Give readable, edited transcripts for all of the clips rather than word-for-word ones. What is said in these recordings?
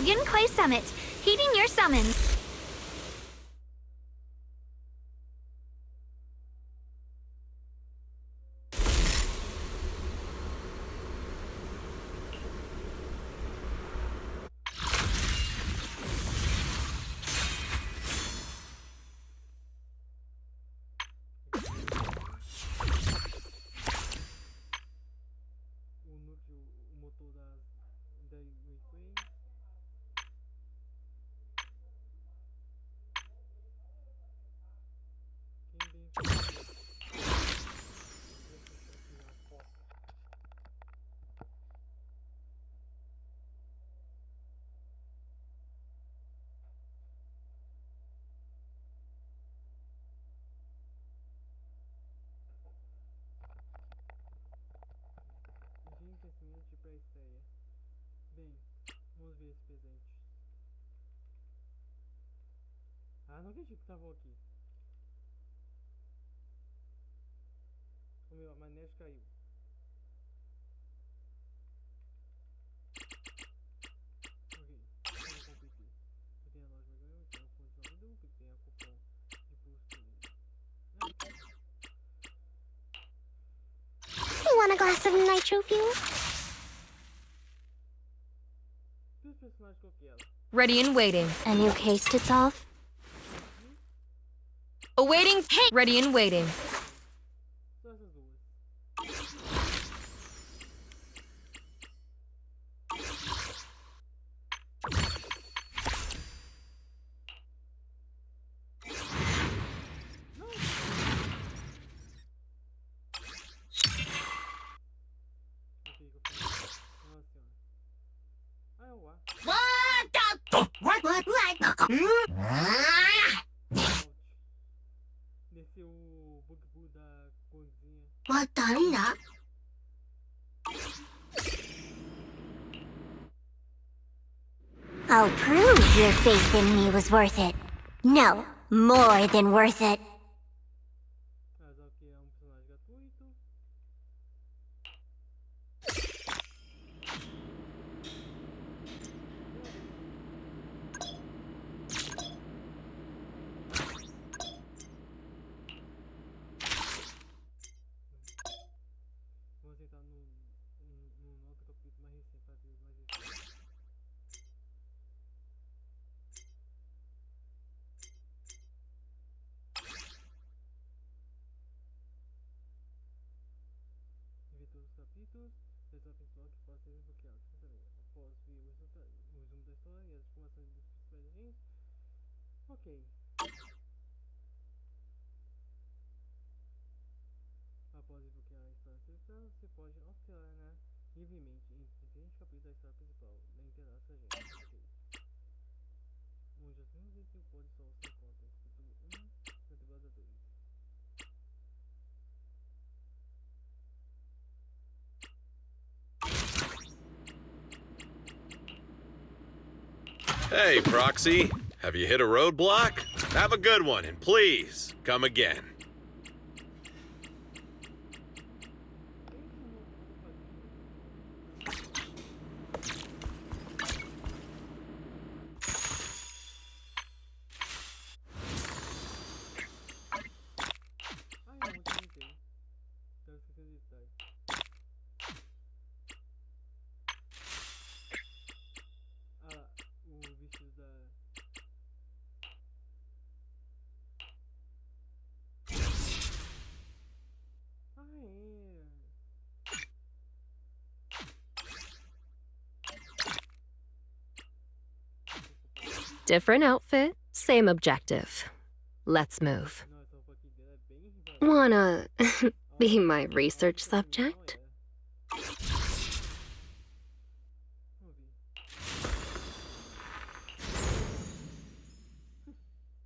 Yunquai Summit, heeding your summons. Intensamente para a estreia. Bem, vamos ver esse presente. Ah, não acredito que estavam aqui. O meu, a manete caiu. Ok, vamos competir. Eu tenho a loja ganhou, tem a fonte de nome duplo, tem a cupom de custo. You want a glass of nitro fuel? Duas personagens que eu quero. Ready and waiting. A new case to solve? Awaiting. Ready and waiting. Só essas duas. Desceu o bugbu da cozinha. What the? I'll prove your faith in me was worth it. No, more than worth it. Mas é o que é um personagem gratuito. Vamos entrar no outro capítulo mais recente, para ver mais recente. Ver todos os capítulos, prestar atenção que pode ser desbloqueado. Após ver o resumo da história e as informações dos principais agentes. Ok. Após desbloquear a história principal, você pode alternar livremente entre diferentes capítulos da história principal na interação agente. Ok. Onde os mesmos desafios podem só se encontram no capítulo 1 da temporada 2. Hey, Proxy. Have you hit a roadblock? Have a good one, and please, come again. Ah, eu não comentei. Tava esquecendo de detalhe. Ah lá, o vestido da... Ah, é. Different outfit, same objective. Let's move. Nossa, a roupa aqui dela é bem rival. Wanna be my research subject? Vamos ver.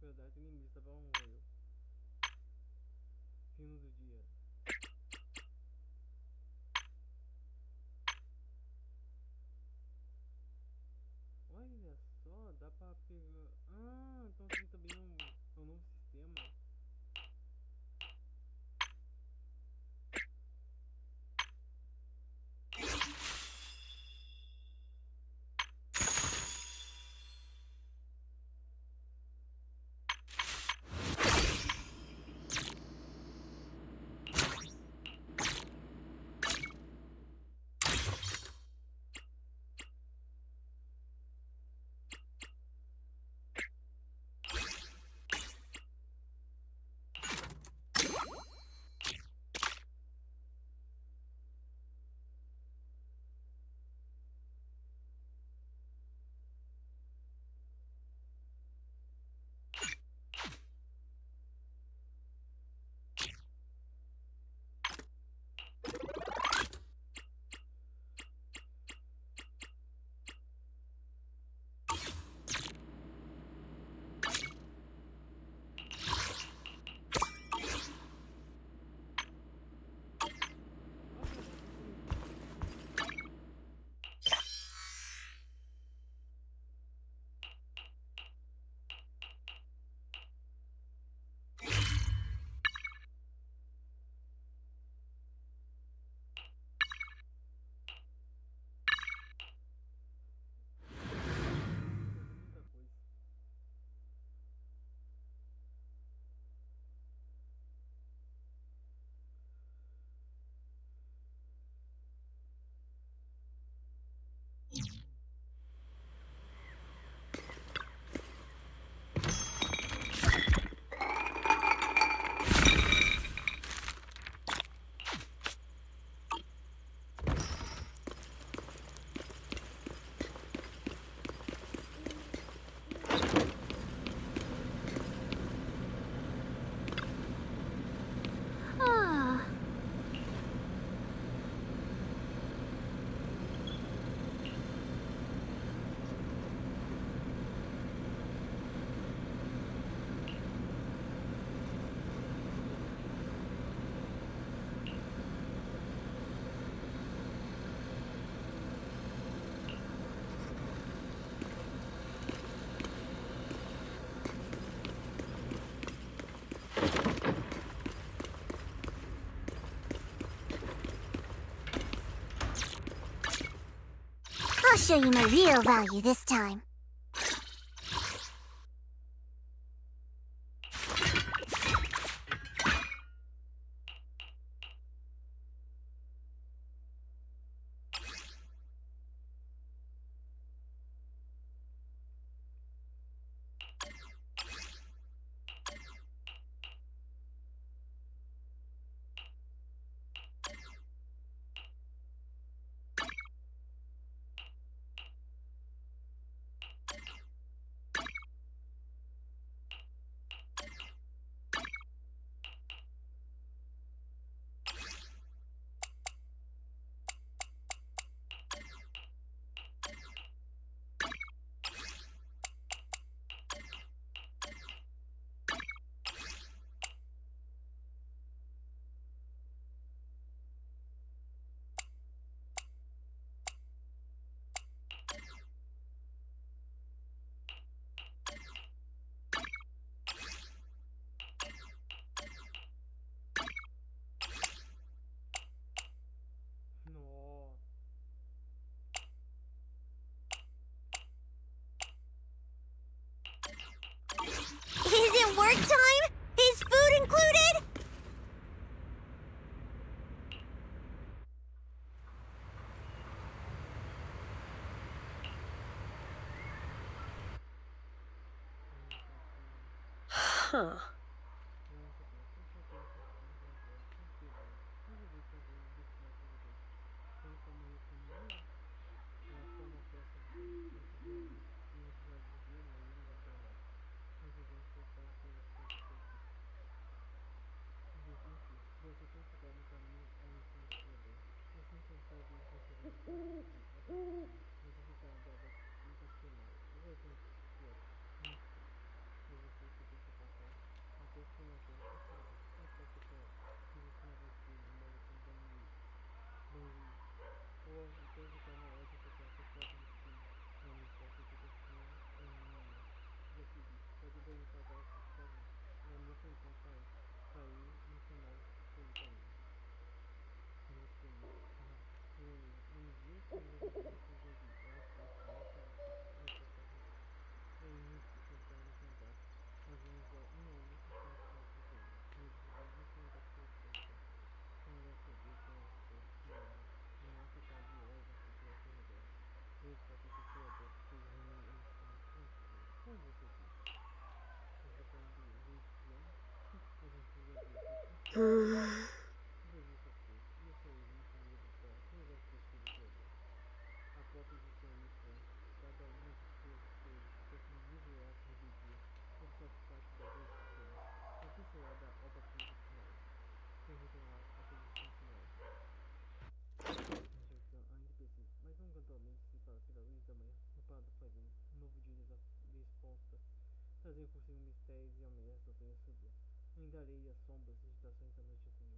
Verdade, inimigo, tava um rolho. Fino do dia. Olha só, dá pra pegar... Ah, então tem também um novo sistema. show you my real value this time. Nossa. Is it work time? Is food included? Huh. Trazer consigo mistérios e ameaças ao conhecedor. Ainda areia, sombras, agitações da noite fria.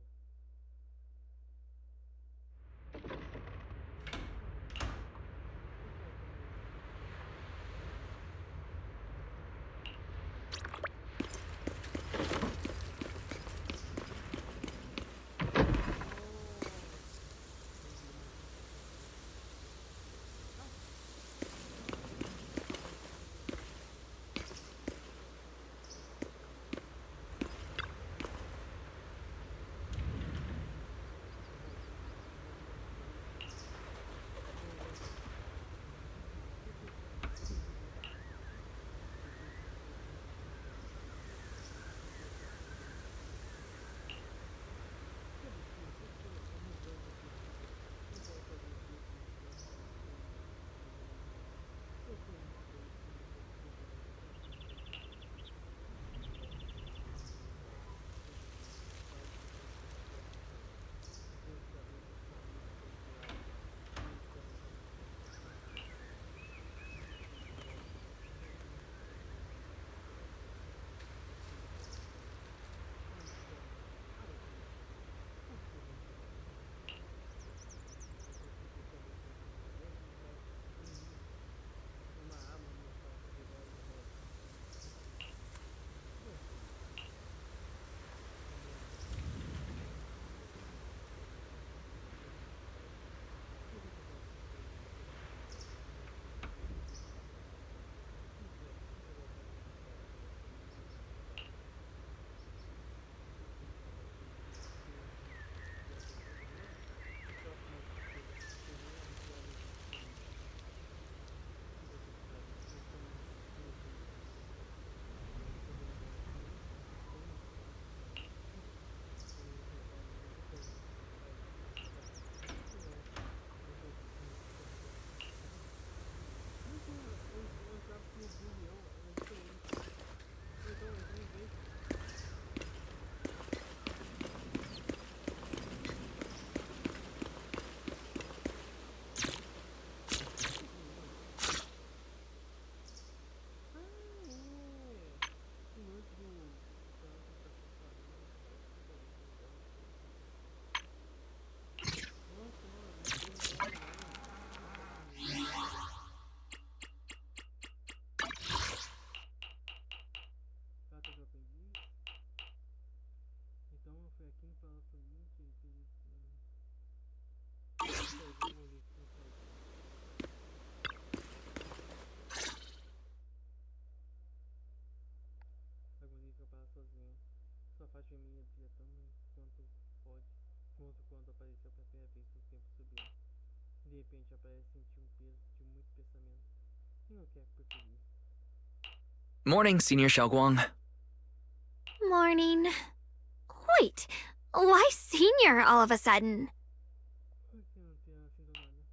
Agonia que eu passo sozinho. Só faz de mim o dia tão quanto pode, quanto quando apareceu pela primeira vez no tempo subiu. De repente aparece sentir um peso de muito pensamento. E não quer preferir. Morning, Senior Shunguang. Morning. Wait, why senior all of a sudden? Por que não tem assim do nada?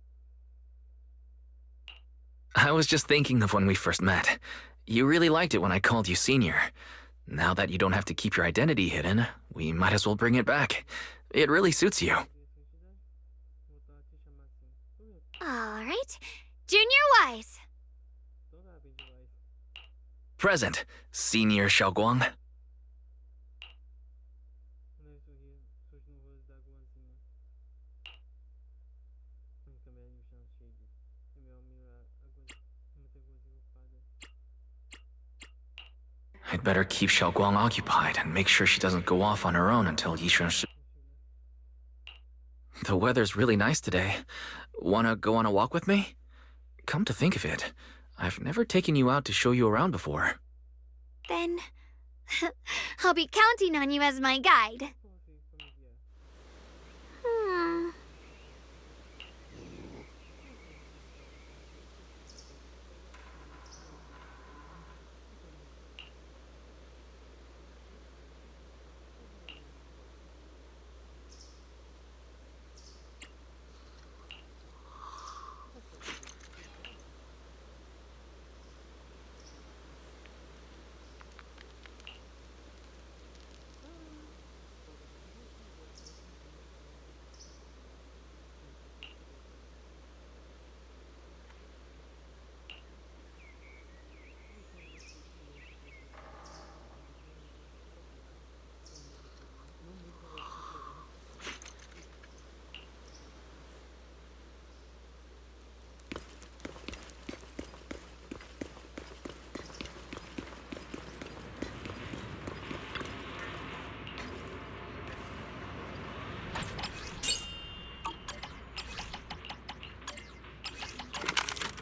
I was just thinking of when we first met. You really liked it when I called you Senior. Now that you don't have to keep your identity hidden, we might as well bring it back. It really suits you. Voltar a te chamar assim. All right. Junior Wise. Toda a vez demais. Present, Senior Shunguang. Quando ele sorri, surge no rosto da guanzinha. Nunca me no chão cheio de. E meu amigo, muita coisa ocupada. I'd better keep Shunguang occupied and make sure she doesn't go off on her own until Ye Shunguang. The weather's really nice today. Wanna go on a walk with me? Come to think of it, I've never taken you out to show you around before. Then I'll be counting on you as my guide. Como assim, como que é? Hmm.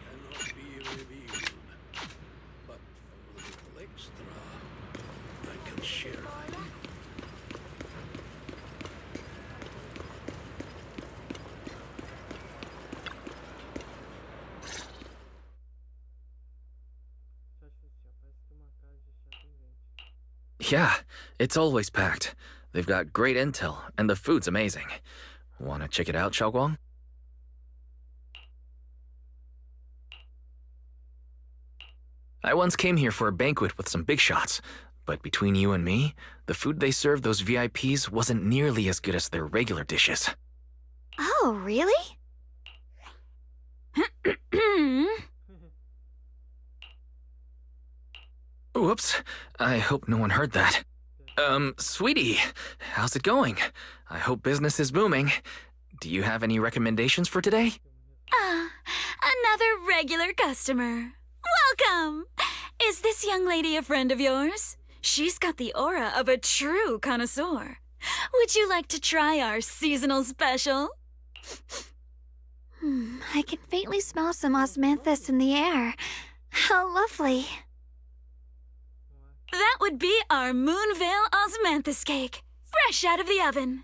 Cannot be revealed. But for a little extra, I can share. Chá social, parece que uma casa de chá tem gente. Yeah, it's always packed. They've got great intel, and the food's amazing. Wanna check it out, Shunguang? I once came here for a banquet with some big shots, but between you and me, the food they served those VIPs wasn't nearly as good as their regular dishes. Oh, really? Whoops, I hope no one heard that. Sweetie, how's it going? I hope business is booming. Do you have any recommendations for today? Another regular customer. Welcome! Is this young lady a friend of yours? She's got the aura of a true connoisseur. Would you like to try our seasonal special? I can faintly smell some osmanthus in the air. How lovely. That would be our Moonvale Osmanthus cake, fresh out of the oven.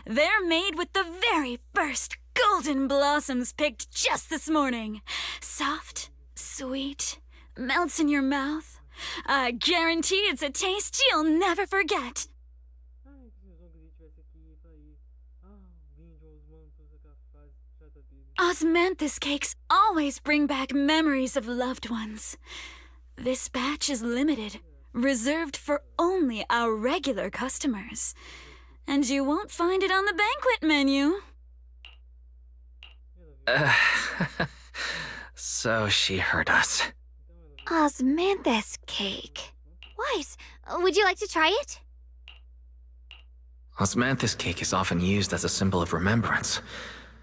They're made with the very first golden blossoms picked just this morning. Soft, sweet, melts in your mouth. I guarantee it's a taste you'll never forget. Ai, que se o Zongli tivesse aqui pra ir. Ah, vinho de osmantos, aquela fase chata dele. Osmanthus cakes always bring back memories of loved ones. This batch is limited, reserved for only our regular customers. And you won't find it on the banquet menu. So she heard us. Osmanthus cake. Wise, would you like to try it? Osmanthus cake is often used as a symbol of remembrance.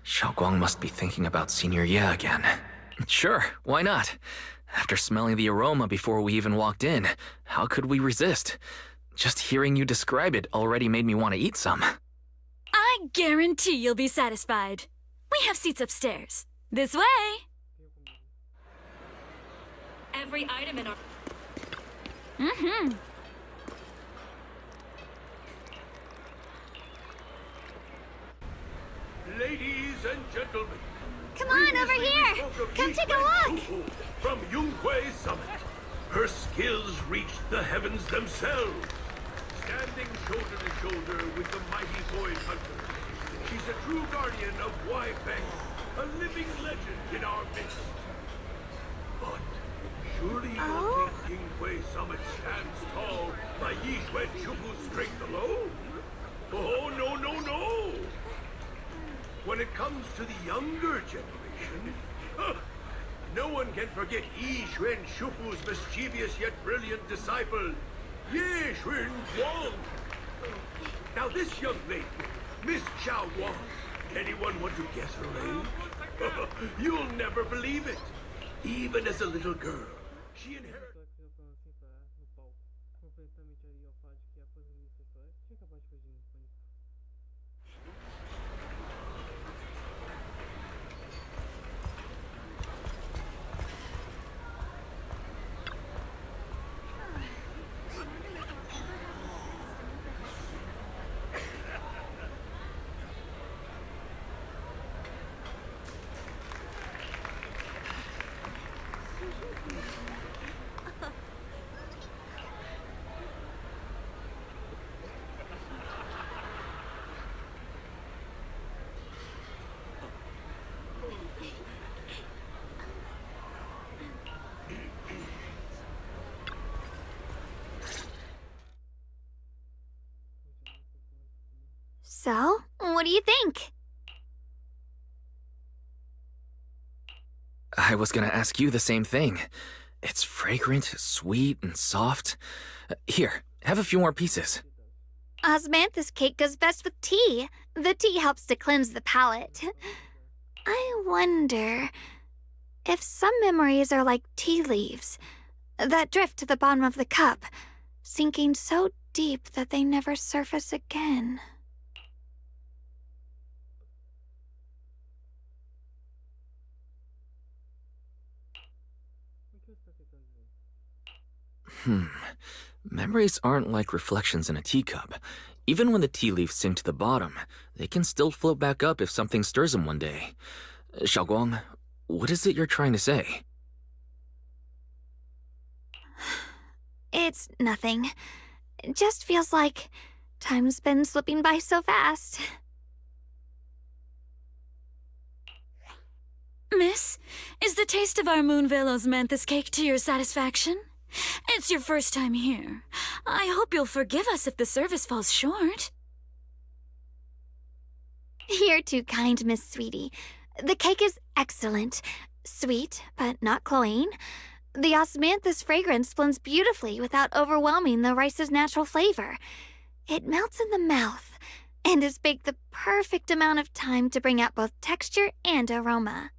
Shunguang must be thinking about Senior Ye again. Sure, why not? After smelling the aroma before we even walked in, how could we resist? Just hearing you describe it already made me want to eat some. I guarantee you'll be satisfied. We We have seats upstairs. This way. Every item in our... Mm-hmm. Ladies and gentlemen, Come on, over here! Come take a look! From Yunhui Summit. Her skills reached the heavens themselves. Standing shoulder to shoulder with the mighty void hunter. She's a true guardian of Wai Feng, a living legend in our midst. But surely you don't think Yunhui Summit stands tall by Ye Shunguang's strength alone? Oh, no, no, no! When it comes to the younger generation, no one can forget Ye Shunguang's mischievous yet brilliant disciple, Ye Shunguang. Now this young lady, Miss Shiyuan, anyone want to guess her age? You'll never believe it. Even as a little girl, she inherited... Só que eu falando assim, tá no palco, completamente ali ao fato de que a protagonista só tinha acabado de fugir em pânico. So, what do you think? I was gonna ask you the same thing. It's fragrant, sweet, and soft. Here, have a few more pieces. Osmanthus cake goes best with tea. The tea helps to cleanse the palate. I wonder if some memories are like tea leaves that drift to the bottom of the cup, sinking so deep that they never surface again. O que você tá tentando dizer? Memories aren't like reflections in a teacup. Even when the tea leaves sink to the bottom, they can still float back up if something stirs them one day. Shiyuan, what is it you're trying to say? It's nothing. It just feels like time's been slipping by so fast. Miss, is the taste of our Moonvale Osmanthus cake to your satisfaction? It's your first time here. I hope you'll forgive us if the service falls short. You're too kind, Miss Sweetie. The cake is excellent. Sweet, but not cloying. The osmanthus fragrance blends beautifully without overwhelming the rice's natural flavor. It melts in the mouth and is baked the perfect amount of time to bring out both texture and aroma.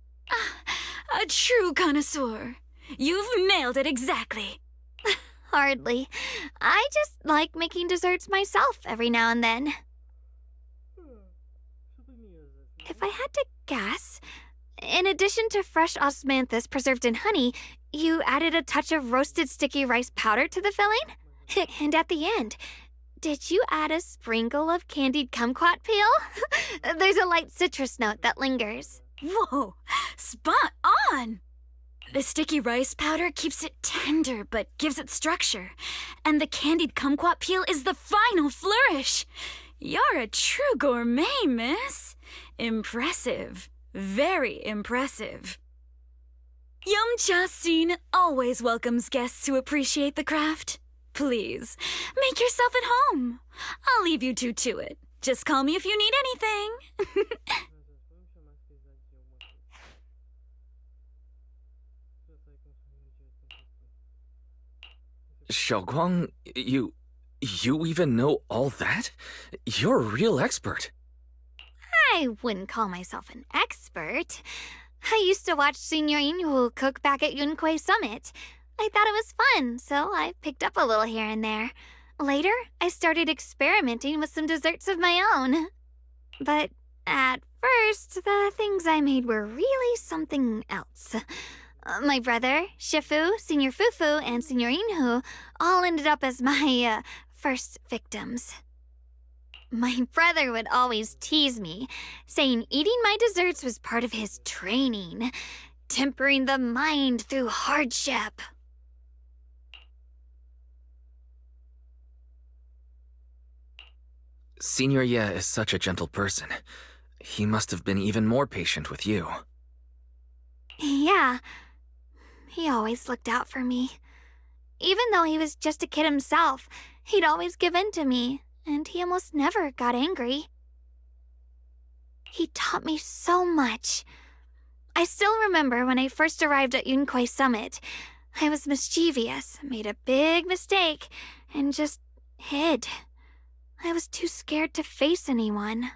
A true connoisseur. You've nailed it exactly. Hardly. I just like making desserts myself every now and then. If I had to guess, in addition to fresh osmanthus preserved in honey, you added a touch of roasted sticky rice powder to the filling? And at the end, did you add a sprinkle of candied kumquat peel? There's a light citrus note that lingers. Whoa, spot on! The sticky rice powder keeps it tender but gives it structure. And the candied kumquat peel is the final flourish. You're a true gourmet, miss. Impressive. Very impressive. Yum-cha Scene always welcomes guests who appreciate the craft. Please, make yourself at home. I'll leave you two to it. Just call me if you need anything. Shiyuan, you even know all that? You're a real expert. I wouldn't call myself an expert. I used to watch Senior Inhu cook back at Yunhui Summit. I thought it was fun, so I picked up a little here and there. Later, I started experimenting with some desserts of my own. But at first, the things I made were really something else. My brother, Shifu, Senior Fufu, and Senior Inhu all ended up as my, first victims. My brother would always tease me, saying eating my desserts was part of his training, tempering the mind through hardship. Senior Ye is such a gentle person. He must have been even more patient with you. Yeah, he always looked out for me. Even though he was just a kid himself, he'd always give in to me, and he almost never got angry. He taught me so much. I still remember when I first arrived at Yunquai Summit. I was mischievous, made a big mistake, and just hid. I was too scared to face anyone.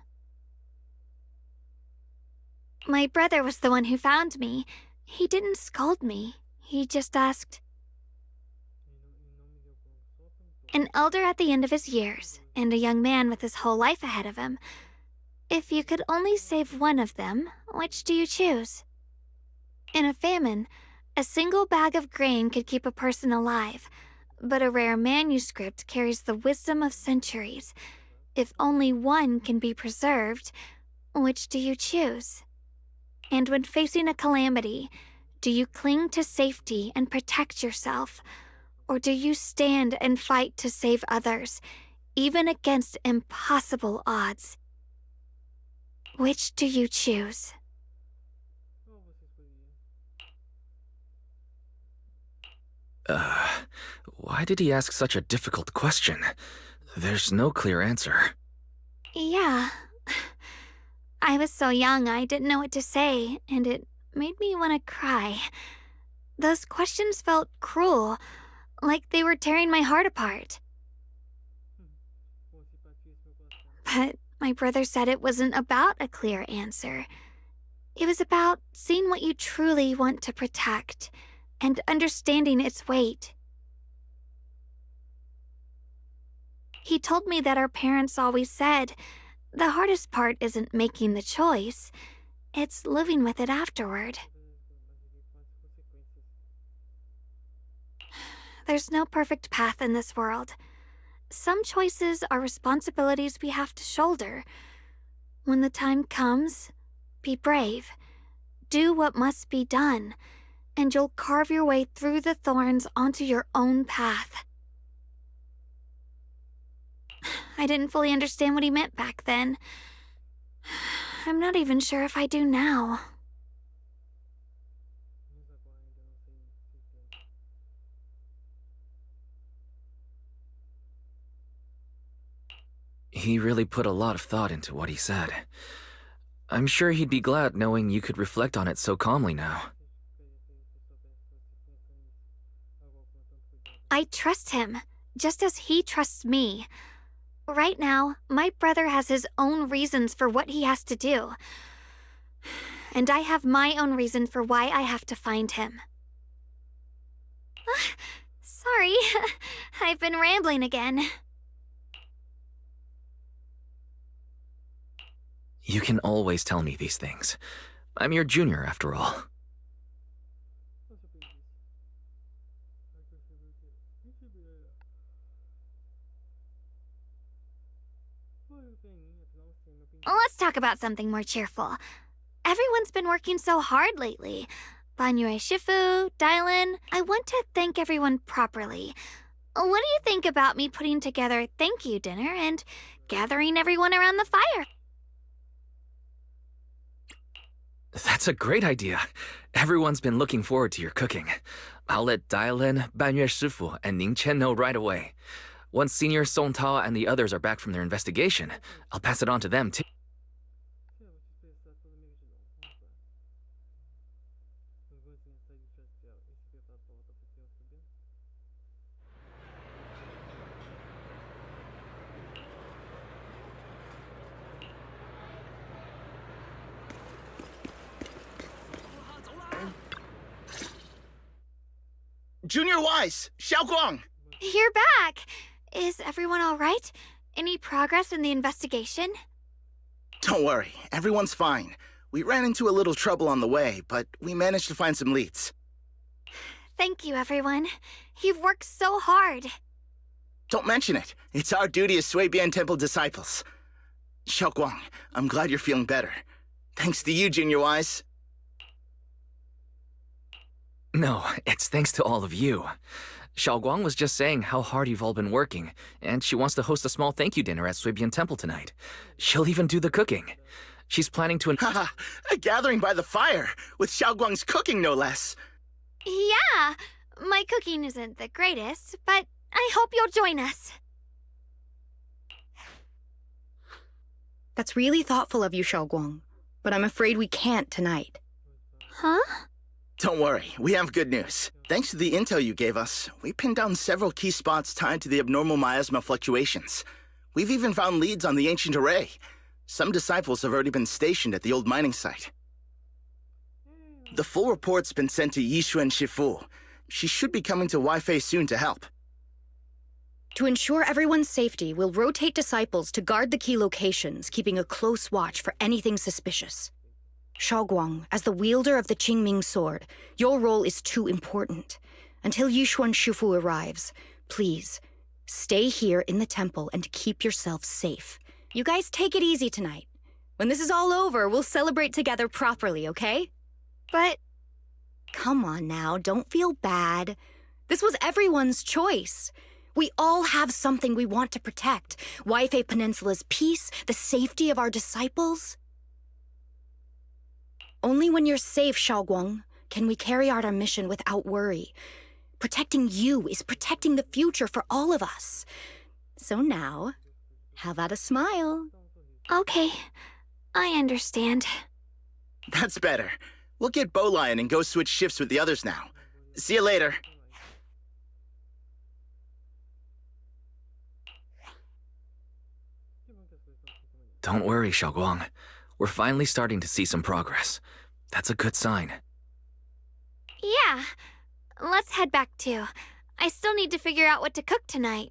My brother was the one who found me. He didn't scold me. He just asked. An elder at the end of his years, and a young man with his whole life ahead of him. If you could only save one of them, which do you choose? In a famine, a single bag of grain could keep a person alive, but a rare manuscript carries the wisdom of centuries. If only one can be preserved, which do you choose? And when facing a calamity, do you cling to safety and protect yourself? Or do you stand and fight to save others, even against impossible odds? Which do you choose? Why did he ask such a difficult question? There's no clear answer. Yeah. I was so young I didn't know what to say, and it made me want to cry. Those questions felt cruel, like they were tearing my heart apart. But my brother said it wasn't about a clear answer. It was about seeing what you truly want to protect and understanding its weight. He told me that our parents always said, the hardest part isn't making the choice, it's living with it afterward. There's no perfect path in this world. Some choices are responsibilities we have to shoulder. When the time comes, be brave. Do what must be done, and you'll carve your way through the thorns onto your own path. I didn't fully understand what he meant back then. I'm not even sure if I do now. He really put a lot of thought into what he said. I'm sure he'd be glad knowing you could reflect on it so calmly now. I trust him, just as he trusts me. Right now, my brother has his own reasons for what he has to do. And I have my own reason for why I have to find him. Sorry, I've been rambling again. You can always tell me these things. I'm your junior, after all. Let's talk about something more cheerful. Everyone's been working so hard lately. Banyue Shifu, Dylan, I want to thank everyone properly. What do you think about me putting together a thank you dinner and gathering everyone around the fire? That's a great idea. Everyone's been looking forward to your cooking. I'll let Dylan, Banyue Shifu, and Ning Chen know right away. Once Senior Song Tao and the others are back from their investigation, I'll pass it on to them too. Junior Wise, Shiyuan. You're back! Is everyone all right? Any progress in the investigation? Don't worry, everyone's fine. We ran into a little trouble on the way, but we managed to find some leads. Thank you, everyone. You've worked so hard. Don't mention it. It's our duty as Suibian Temple disciples. Shiyuan, I'm glad you're feeling better. Thanks to you, Junior Wise. No, it's thanks to all of you. Shiyuan was just saying how hard you've all been working, and she wants to host a small thank you dinner at Suibian Temple tonight. She'll even do the cooking. She's planning to... Haha, a gathering by the fire, with Xiaoguang's cooking no less. Yeah, my cooking isn't the greatest, but I hope you'll join us. That's really thoughtful of you, Shiyuan, but I'm afraid we can't tonight. Huh? Don't worry, we have good news. Thanks to the intel you gave us, we pinned down several key spots tied to the abnormal miasma fluctuations. We've even found leads on the ancient array. Some disciples have already been stationed at the old mining site. The full report's been sent to Ye Shunguang. She should be coming to Wi-Fi soon to help. To ensure everyone's safety, we'll rotate disciples to guard the key locations, keeping a close watch for anything suspicious. Shiyuan, as the wielder of the Qingming sword, your role is too important. Until Yishuan Shifu arrives, please, stay here in the temple and keep yourself safe. You guys take it easy tonight. When this is all over, we'll celebrate together properly, okay? But... Come on now, don't feel bad. This was everyone's choice. We all have something we want to protect. Wi-Fi Peninsula's peace, the safety of our disciples. Only when you're safe, Shiyuan, can we carry out our mission without worry. Protecting you is protecting the future for all of us. So now, how about a smile? Okay, I understand. That's better. We'll get Bowline and go switch shifts with the others now. See you later. Don't worry, Shiyuan. We're finally starting to see some progress. That's a good sign. Yeah, let's head back too. I still need to figure out what to cook tonight.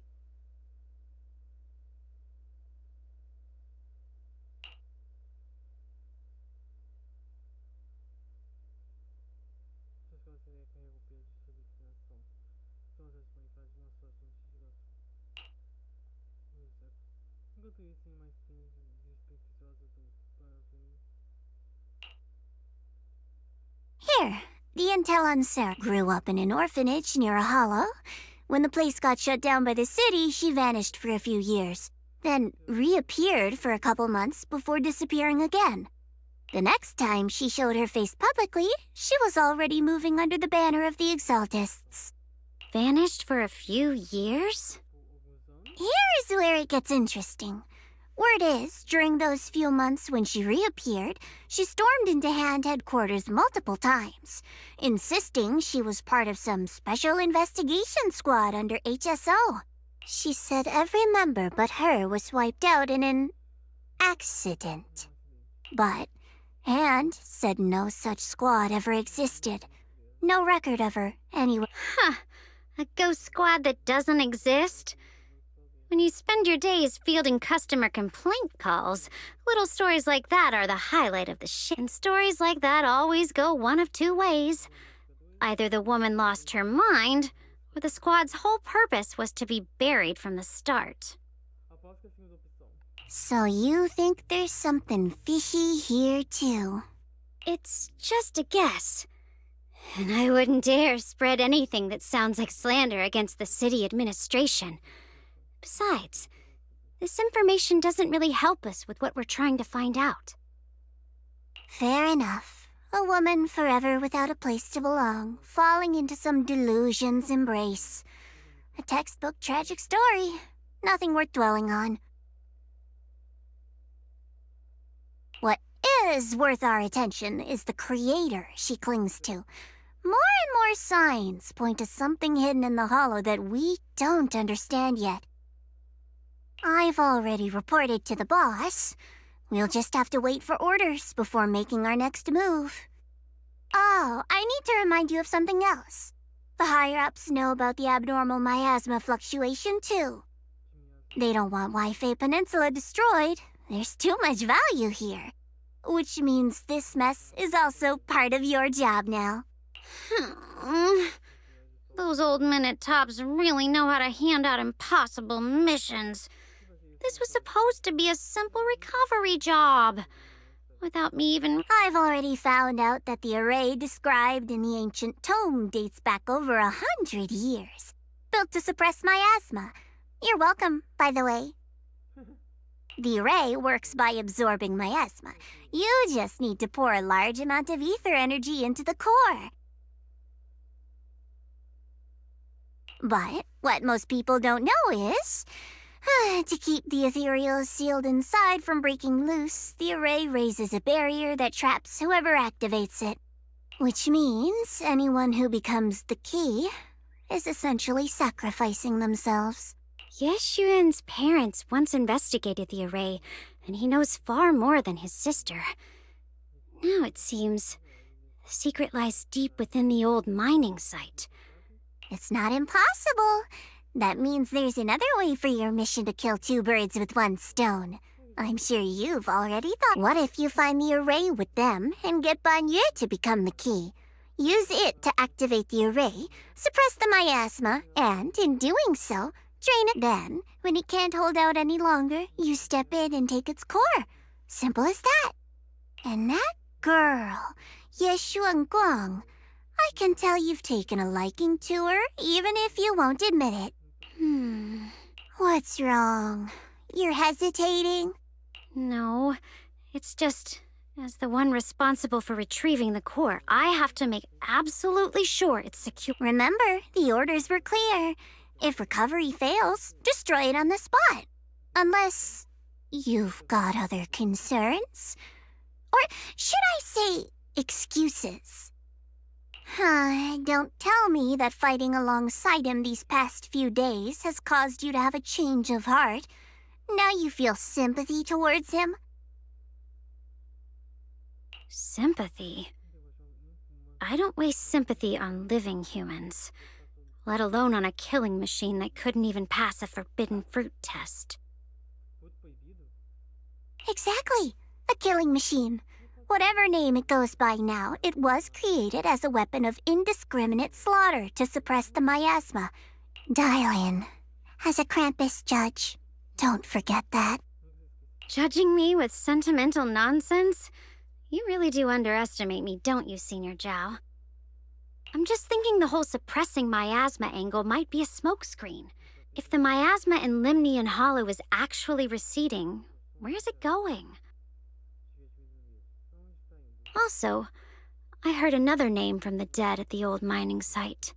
Enquanto isso, em mais tempos despretensiosas do Parte. Here, the intel on Sarah grew up in an orphanage near a hollow. When the place got shut down by the city, she vanished for a few years, then reappeared for a couple months before disappearing again. The next time she showed her face publicly, she was already moving under the banner of the Exaltists. Vanished for a few years? Here's where it gets interesting. Word is, during those few months when she reappeared, she stormed into Hand headquarters multiple times, insisting she was part of some special investigation squad under HSO. She said every member but her was wiped out in an accident. But Hand said no such squad ever existed. No record of her, anyway. Huh. A ghost squad that doesn't exist? When you spend your days fielding customer complaint calls, little stories like that are the highlight of the shit. And stories like that always go one of two ways. Either the woman lost her mind, or the squad's whole purpose was to be buried from the start. Após que a segunda opção. So you think there's something fishy here too? It's just a guess. And I wouldn't dare spread anything that sounds like slander against the city administration. Besides, this information doesn't really help us with what we're trying to find out. Fair enough. A woman forever without a place to belong, falling into some delusion's embrace. A textbook tragic story. Nothing worth dwelling on. What is worth our attention is the creator she clings to. More and more signs point to something hidden in the hollow that we don't understand yet. I've already reported to the boss. We'll just have to wait for orders before making our next move. Oh, I need to remind you of something else. The higher-ups know about the abnormal miasma fluctuation, too. They don't want Wi-Fi Peninsula destroyed, There's too much value here. Which means this mess is also part of your job now. Those old minute-tops really know how to hand out impossible missions. This was supposed to be a simple recovery job. Without me even... I've already found out that the array described in the ancient tome dates back over 100 years. Built to suppress miasma. You're welcome, by the way. The array works by absorbing miasma. You just need to pour a large amount of ether energy into the core. But what most people don't know is... to keep the ethereal sealed inside from breaking loose, the array raises a barrier that traps whoever activates it. Which means anyone who becomes the key is essentially sacrificing themselves. Ye Shunguang's parents once investigated the array, and he knows far more than his sister. Now it seems the secret lies deep within the old mining site. It's not impossible. That means there's another way for your mission to kill two birds with one stone. I'm sure you've already thought. What if you find the array with them and get Banyu to become the key? Use it to activate the array, suppress the miasma, and in doing so, drain it. Then, when it can't hold out any longer, you step in and take its core. Simple as that. And that girl, Ye Shunguang, I can tell you've taken a liking to her, even if you won't admit it. What's wrong? You're hesitating? No, it's just, as the one responsible for retrieving the core, I have to make absolutely sure it's secure. Remember, the orders were clear. If recovery fails, destroy it on the spot. Unless you've got other concerns. Or should I say, excuses? Don't tell me that fighting alongside him these past few days has caused you to have a change of heart. Now you feel sympathy towards him? Sympathy? I don't waste sympathy on living humans, let alone on a killing machine that couldn't even pass a forbidden fruit test. Exactly, a killing machine. Whatever name it goes by now, it was created as a weapon of indiscriminate slaughter to suppress the miasma. Dial in. As a Krampus judge, don't forget that. Judging me with sentimental nonsense? You really do underestimate me, don't you, Senior Zhao? I'm just thinking the whole suppressing miasma angle might be a smokescreen. If the miasma in Limnian Hollow is actually receding, where's it going? Also, I heard another name from the dead at the old mining site.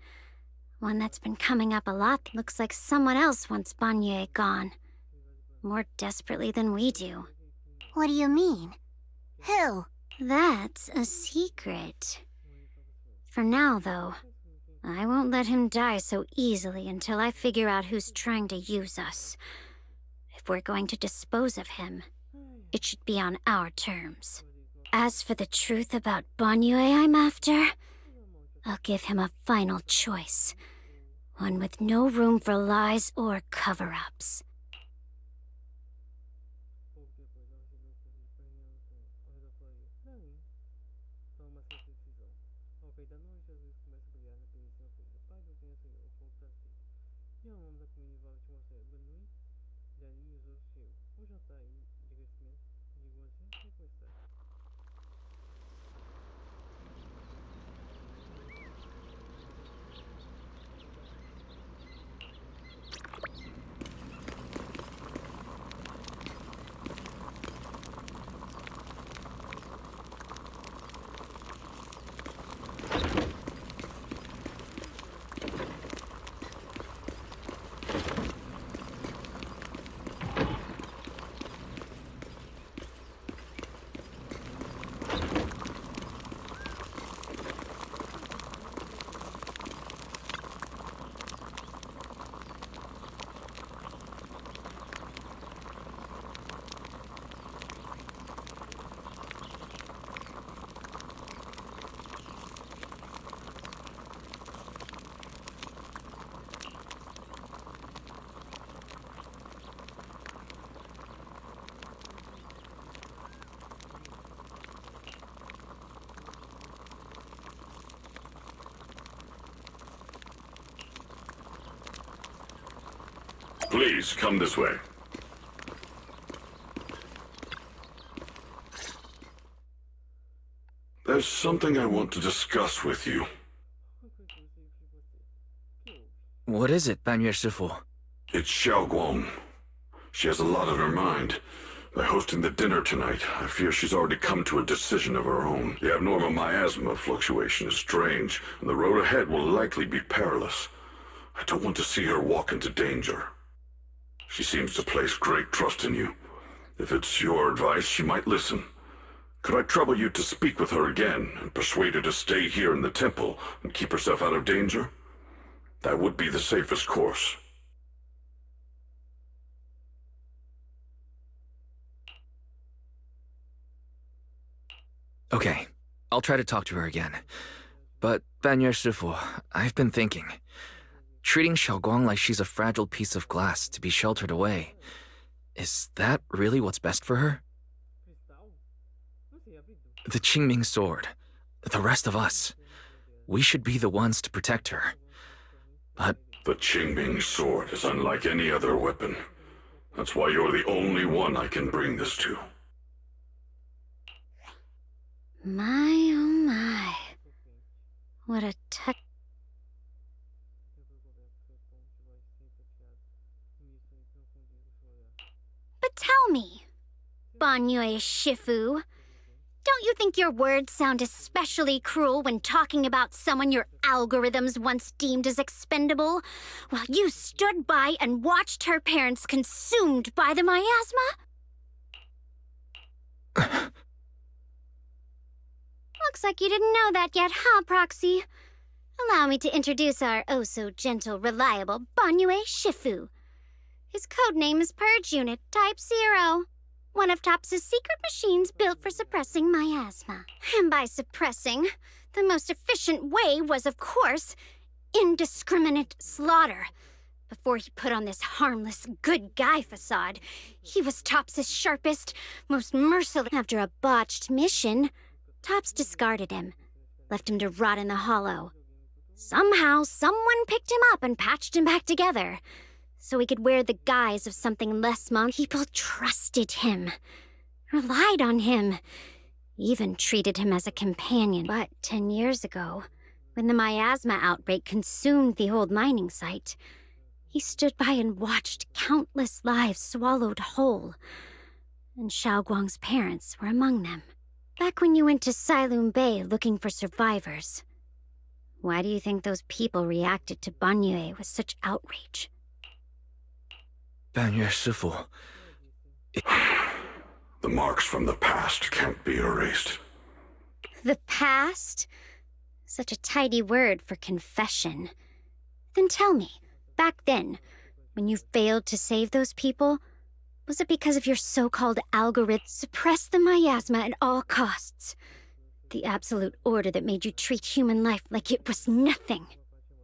One that's been coming up a lot. Looks like someone else wants Banyu gone. More desperately than we do. What do you mean? Who? That's a secret. For now, though, I won't let him die so easily until I figure out who's trying to use us. If we're going to dispose of him, it should be on our terms. As for the truth about Banyu I'm after, I'll give him a final choice. One with no room for lies or cover-ups. Please, come this way. There's something I want to discuss with you. What is it, Banyue Shifu? It's Shiyuan. She has a lot on her mind. By hosting the dinner tonight, I fear she's already come to a decision of her own. The abnormal miasma fluctuation is strange, and the road ahead will likely be perilous. I don't want to see her walk into danger. She seems to place great trust in you. If it's your advice, she might listen. Could I trouble you to speak with her again and persuade her to stay here in the temple and keep herself out of danger? That would be the safest course. Okay, I'll try to talk to her again. But, Banyue Shifu, I've been thinking. Treating Shiyuan like she's a fragile piece of glass to be sheltered away. Is that really what's best for her? The Qingming sword. The rest of us. We should be the ones to protect her. But... The Qingming sword is unlike any other weapon. That's why you're the only one I can bring this to. My, oh my. What a touch. But tell me, Banyue Shifu, don't you think your words sound especially cruel when talking about someone your algorithms once deemed as expendable, while you stood by and watched her parents consumed by the miasma? Looks like you didn't know that yet, huh, Proxy? Allow me to introduce our oh-so-gentle, reliable Banyue Shifu. His codename is Purge Unit Type 0. One of TOPS' secret machines built for suppressing miasma. And by suppressing, the most efficient way was, of course, indiscriminate slaughter. Before he put on this harmless, good guy facade, he was TOPS' sharpest, most merciless. After a botched mission, TOPS discarded him, left him to rot in the hollow. Somehow, someone picked him up and patched him back together, so he could wear the guise of something less People trusted him, relied on him, even treated him as a companion. But 10 years ago, when the miasma outbreak consumed the old mining site, he stood by and watched countless lives swallowed whole. And Shiyuan's parents were among them. Back when you went to Silum Bay looking for survivors, why do you think those people reacted to Banyue with such outrage? Banyue Shifu... The marks from the past can't be erased. The past? Such a tidy word for confession. Then tell me, back then, when you failed to save those people, was it because of your so-called algorithm? Suppress the miasma at all costs. The absolute order that made you treat human life like it was nothing.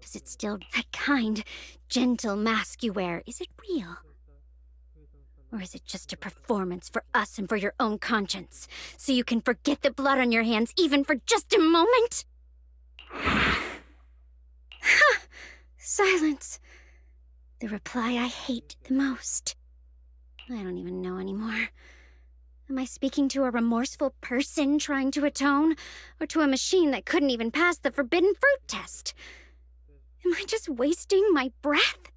Is it still that kind, gentle mask you wear? Is it real? Or is it just a performance for us and for your own conscience, so you can forget the blood on your hands even for just a moment? Silence. The reply I hate the most. I don't even know anymore. Am I speaking to a remorseful person trying to atone, or to a machine that couldn't even pass the forbidden fruit test? Am I just wasting my breath?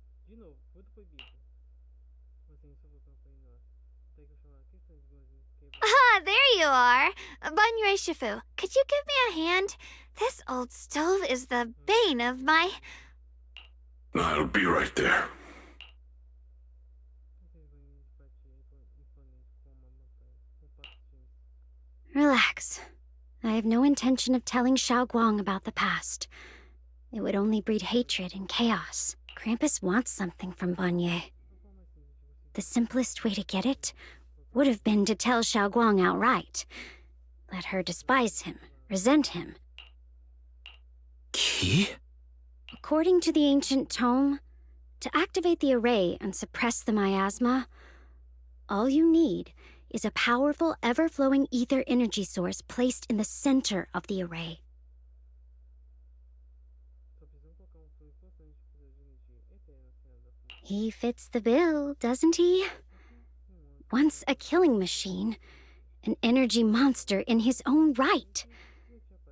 Ah, there you are. Banyue Shifu, could you give me a hand? This old stove is the bane of my... I'll be right there. Relax. I have no intention of telling Shiyuan about the past. It would only breed hatred and chaos. Krampus wants something from Banyue. The simplest way to get it would have been to tell Shiyuan outright. Let her despise him, resent him. Key? According to the ancient tome, to activate the array and suppress the miasma, all you need is a powerful, ever-flowing ether energy source placed in the center of the array. He fits the bill, doesn't he? Once a killing machine, an energy monster in his own right.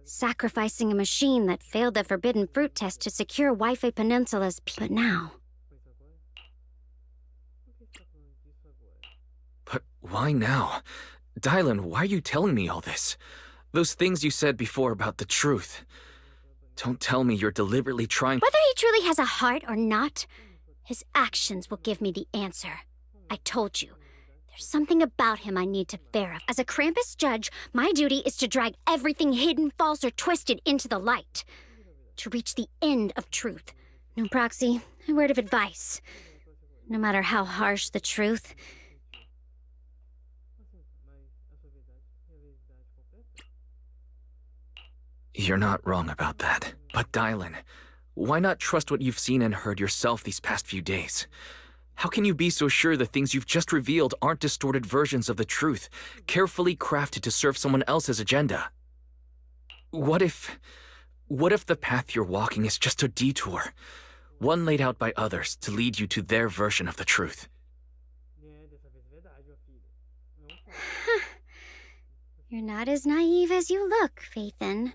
Sacrificing a machine that failed the forbidden fruit test to secure Wi-Fi Peninsula's but now. But why now? Dylan, why are you telling me all this? Those things you said before about the truth. Don't tell me you're deliberately trying— Whether he truly has a heart or not, his actions will give me the answer. I told you. There's something about him I need to verify. As a Krampus judge, my duty is to drag everything hidden, false, or twisted into the light. To reach the end of truth. No proxy, a word of advice. No matter how harsh the truth, You're not wrong about that. But Dylan, why not trust what you've seen and heard yourself these past few days? How can you be so sure the things you've just revealed aren't distorted versions of the truth, carefully crafted to serve someone else's agenda? What if the path you're walking is just a detour, one laid out by others to lead you to their version of the truth? you're not as naive as you look, Faithin.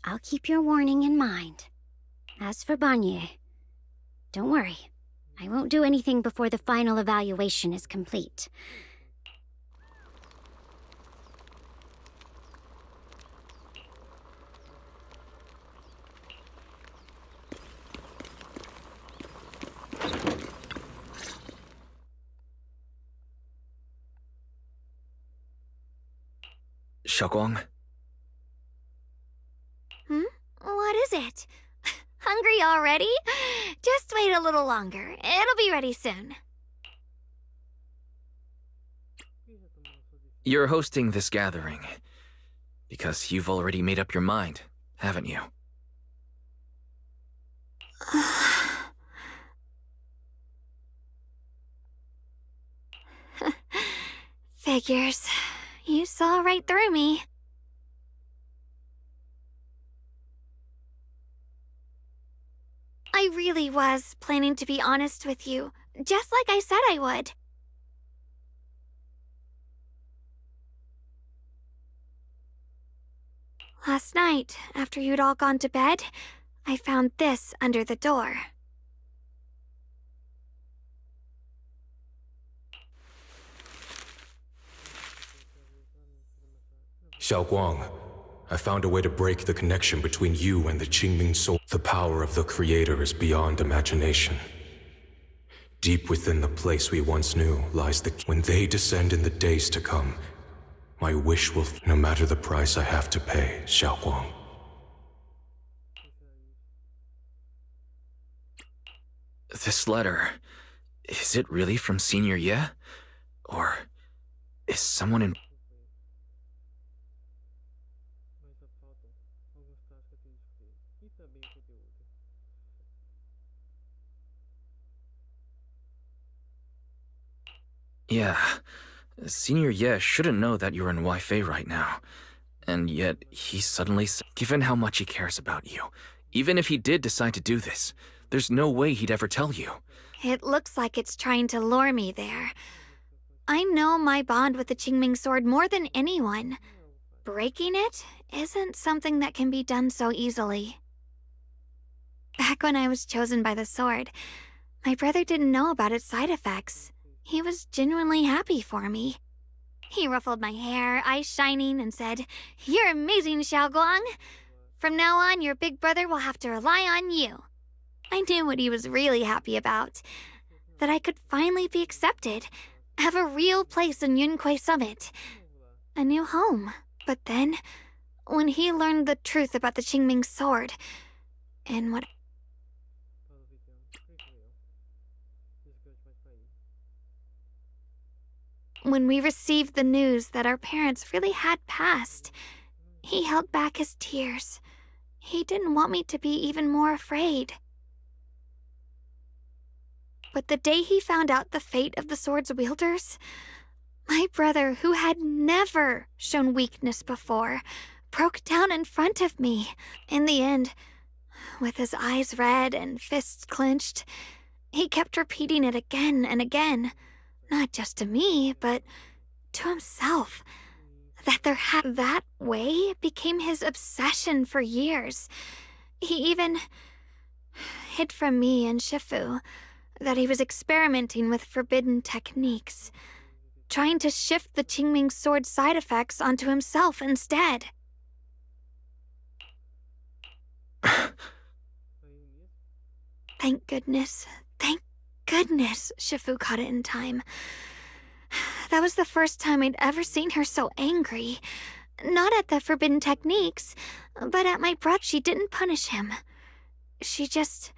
I'll keep your warning in mind. As for Banye, don't worry. I won't do anything before the final evaluation is complete. Shiyuan? What is it? Hungry already? Just wait a little longer. It'll be ready soon. You're hosting this gathering because you've already made up your mind, haven't you? Figures. You saw right through me. I really was planning to be honest with you, just like I said I would. Last night, after you'd all gone to bed, I found this under the door. Shiyuan, I found a way to break the connection between you and the Qingming soul. The power of the Creator is beyond imagination. Deep within the place we once knew lies the— When they descend in the days to come, my wish will— No matter the price I have to pay, Shiyuan. This letter, is it really from Senior Ye? Or is someone in— Yeah, Senior Ye shouldn't know that you're in Wi-Fi right now. And yet, he suddenly— Given how much he cares about you, even if he did decide to do this, there's no way he'd ever tell you. It looks like it's trying to lure me there. I know my bond with the Qingming sword more than anyone. Breaking it isn't something that can be done so easily. Back when I was chosen by the sword, my brother didn't know about its side effects. He was genuinely happy for me. He ruffled my hair, eyes shining, and said, "You're amazing, Shiyuan. From now on, your big brother will have to rely on you." I knew what he was really happy about. That I could finally be accepted, have a real place in Yunque Summit. A new home. But then, when he learned the truth about the Qingming sword, and what— When we received the news that our parents really had passed, he held back his tears. He didn't want me to be even more afraid. But the day he found out the fate of the sword's wielders, my brother, who had never shown weakness before, broke down in front of me. In the end, with his eyes red and fists clenched, He kept repeating it again and again, not just to me, but to himself. That way became his obsession for years. He even hid from me and Shifu that he was experimenting with forbidden techniques, trying to shift the Qingming sword side effects onto himself instead. Thank goodness Shifu caught it in time. That was the first time I'd ever seen her so angry. Not at the forbidden techniques, but at my brother. She didn't punish him. She just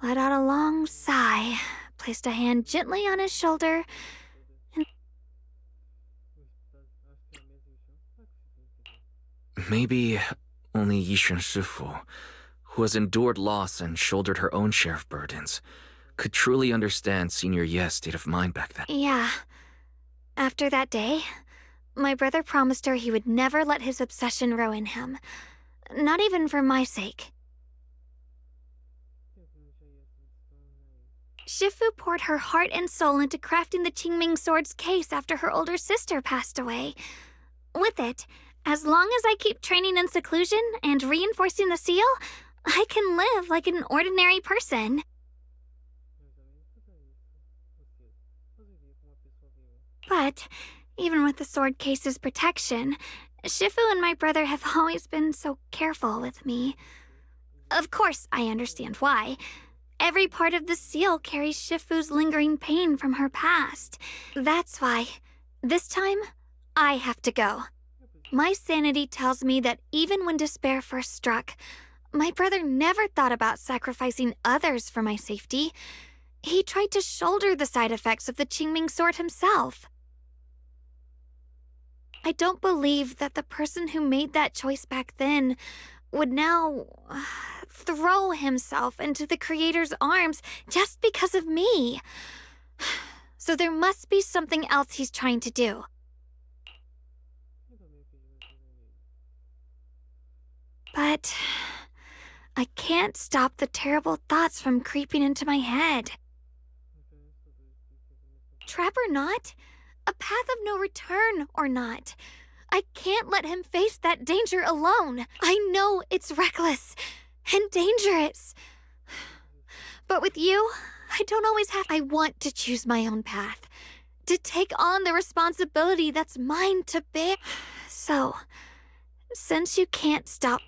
let out a long sigh, placed a hand gently on his shoulder, and... Maybe only Ye Shifu, who has endured loss and shouldered her own share of burdens, could truly understand Senior Ye's state of mind back then. Yeah. After that day, my brother promised her he would never let his obsession ruin him. Not even for my sake. Shifu poured her heart and soul into crafting the Qingming sword's case after her older sister passed away. With it, as long as I keep training in seclusion and reinforcing the seal, I can live like an ordinary person. But, even with the sword case's protection, Shifu and my brother have always been so careful with me. Of course, I understand why. Every part of the seal carries Shifu's lingering pain from her past. That's why, this time, I have to go. My sanity tells me that even when despair first struck, my brother never thought about sacrificing others for my safety. He tried to shoulder the side effects of the Qingming sword himself. I don't believe that the person who made that choice back then would now throw himself into the Creator's arms just because of me. So there must be something else he's trying to do. But I can't stop the terrible thoughts from creeping into my head. Trap or not, a path of no return or not, I can't let him face that danger alone. I know it's reckless and dangerous. But with you, I don't always have... I want to choose my own path, to take on the responsibility that's mine to bear. So, since you can't stop...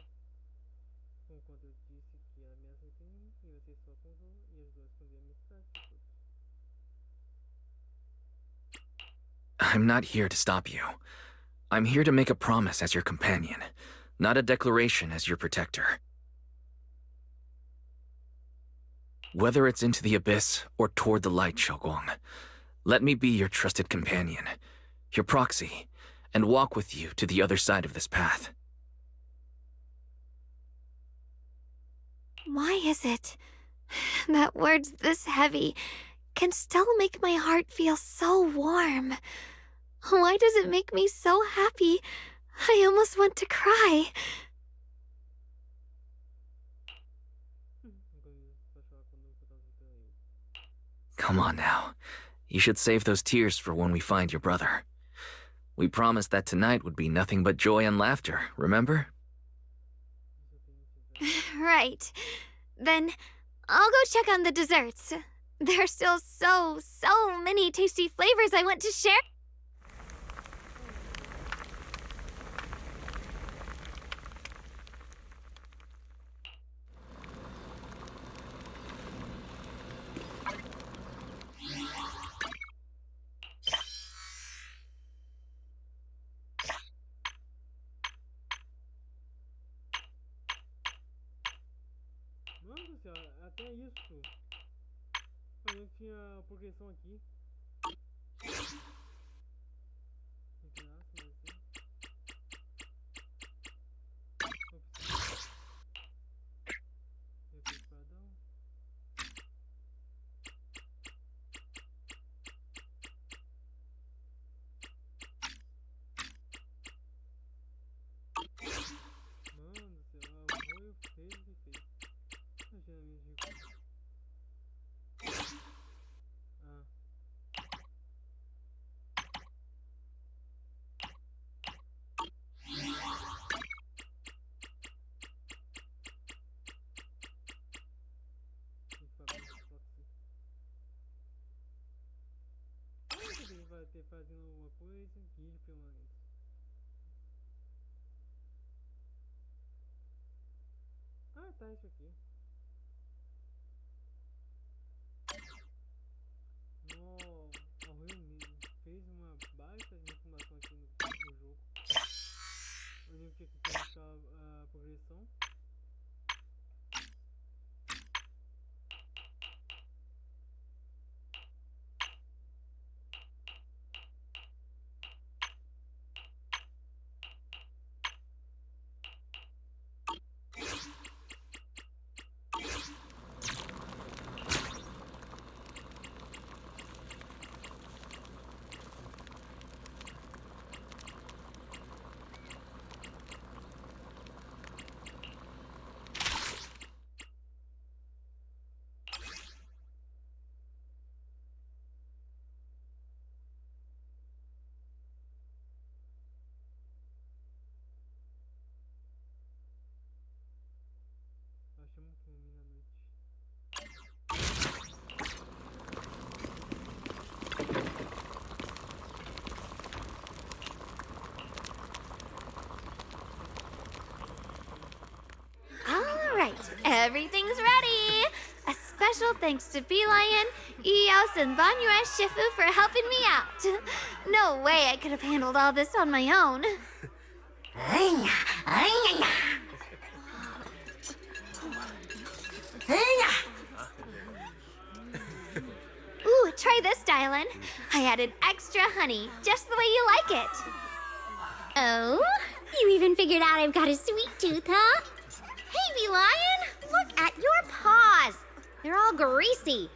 I'm not here to stop you. I'm here to make a promise as your companion, not a declaration as your protector. Whether it's into the abyss or toward the light, Shunguang, let me be your trusted companion, your proxy, and walk with you to the other side of this path. Why is it that words this heavy can still make my heart feel so warm? Why does it make me so happy? I almost want to cry. Come on now. You should save those tears for when we find your brother. We promised that tonight would be nothing but joy and laughter, remember? Right. Then I'll go check on the desserts. There are still so many tasty flavors I want to share. Nossa senhora, até isso. Eu não tinha progressão aqui. Não tem nada, mas assim. Esse espadão. Mano do céu, o rolho feio que fez. Eu já me digo. ter fazendo alguma coisa, guie pelo menos. Ah, tá, isso aqui. No, fez uma baita de informação aqui no jogo. Eu lembro que aqui tem a progressão. Achamos que ilumina a noite. All right, everything's ready. A special thanks to Beelion, Eos, and Banyue Shifu for helping me out. No way I could have handled all this on my own. Ooh, try this, Dylan. I added extra honey, just the way you like it. Oh? You even figured out I've got a sweet tooth, huh? Hey, Bee Lion! Look at your paws! They're all greasy.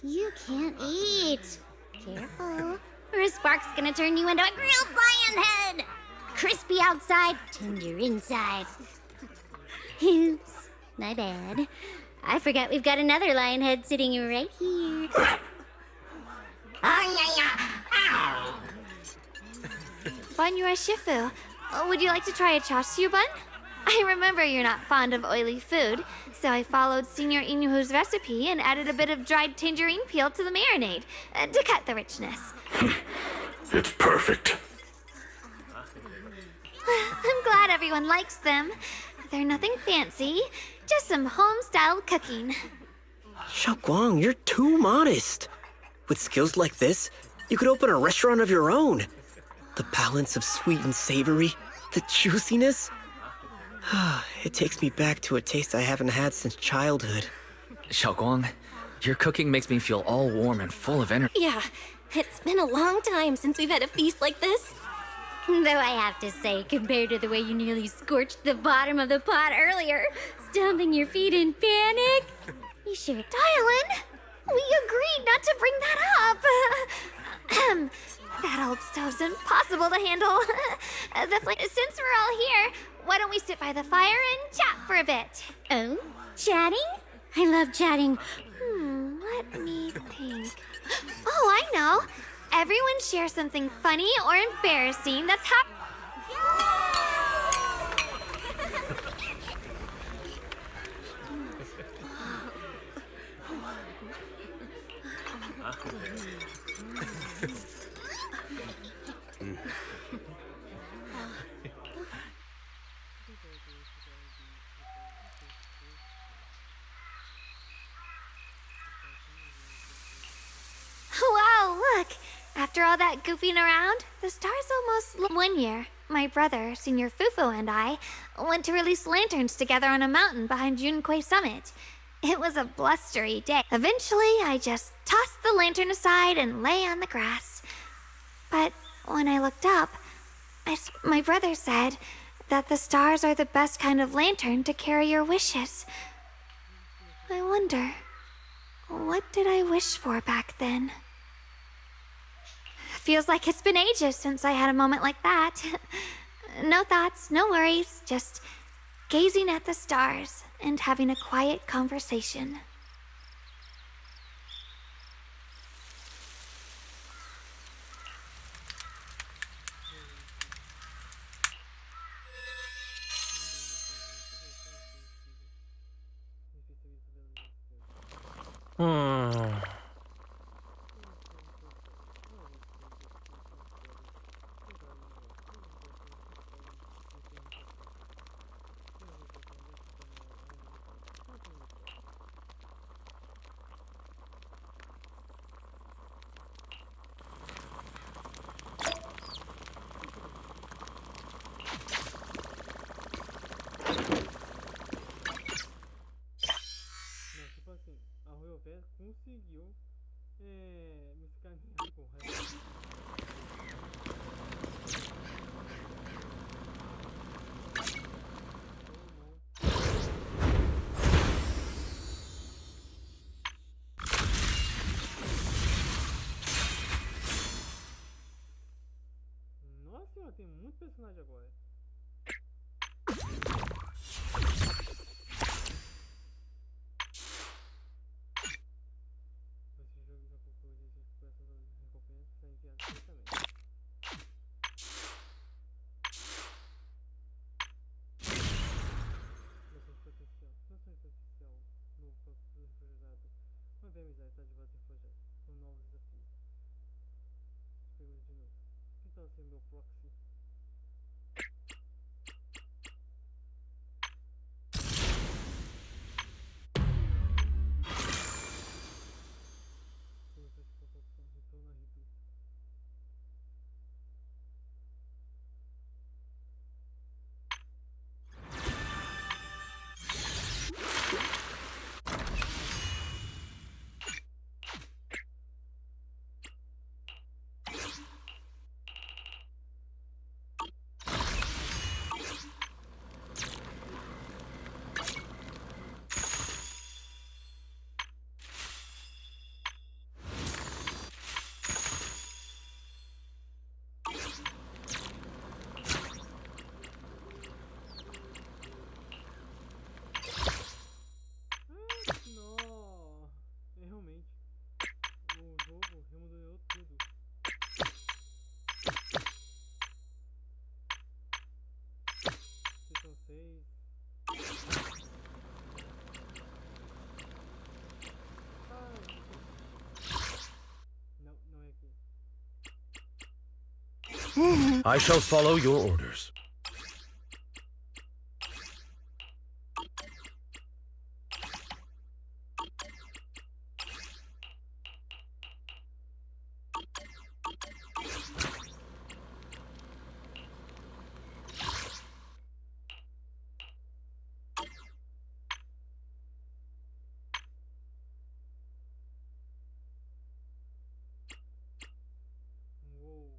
You can't eat. Careful, or a spark's gonna turn you into a grilled lion head! Crispy outside, tender inside. Oops, my bad. I forgot we've got another lion head sitting right here. Banyue Shifu, would you like to try a chashu bun? I remember you're not fond of oily food, so I followed Senior Inuhu's recipe and added a bit of dried tangerine peel to the marinade to cut the richness. It's perfect. I'm glad everyone likes them. They're nothing fancy, just some home-style cooking. Shunguang, you're too modest. With skills like this, you could open a restaurant of your own. The balance of sweet and savory, the juiciness. It takes me back to a taste I haven't had since childhood. Shunguang, your cooking makes me feel all warm and full of energy. Yeah, it's been a long time since we've had a feast like this. Though I have to say, compared to the way you nearly scorched the bottom of the pot earlier, stomping your feet in panic, you sure... Dylan, we agreed not to bring that up. That old stove's impossible to handle. Since we're all here, why don't we sit by the fire and chat for a bit? Oh? Chatting? I love chatting. Let me think. Oh, I know. Everyone share something funny or embarrassing that's Wow, look! After all that goofing around, the stars almost... One year, my brother, Senior Fufu, and I went to release lanterns together on a mountain behind Junquei Summit. It was a blustery day. Eventually, I just tossed the lantern aside and lay on the grass. But when I looked up, my brother said that the stars are the best kind of lantern to carry your wishes. I wonder, what did I wish for back then? Feels like it's been ages since I had a moment like that. No thoughts, no worries, just gazing at the stars and having a quiet conversation. Me escanear com raiva. Nossa senhora, tem muito personagem agora. Esse jogo já procurou de essas recompensas serem enviadas diretamente. Noção de potencial. Noção de potencial. Novo próprio refrigerado. Uma bem amizade está de volta em projeto. Com novos desafios. Pergunta de novo. Que tal ser meu proxy? Retorno a Ritu. Não, realmente o jogo remodelou tudo. Seção 6. Não, não é aqui. I shall follow your orders. Uou.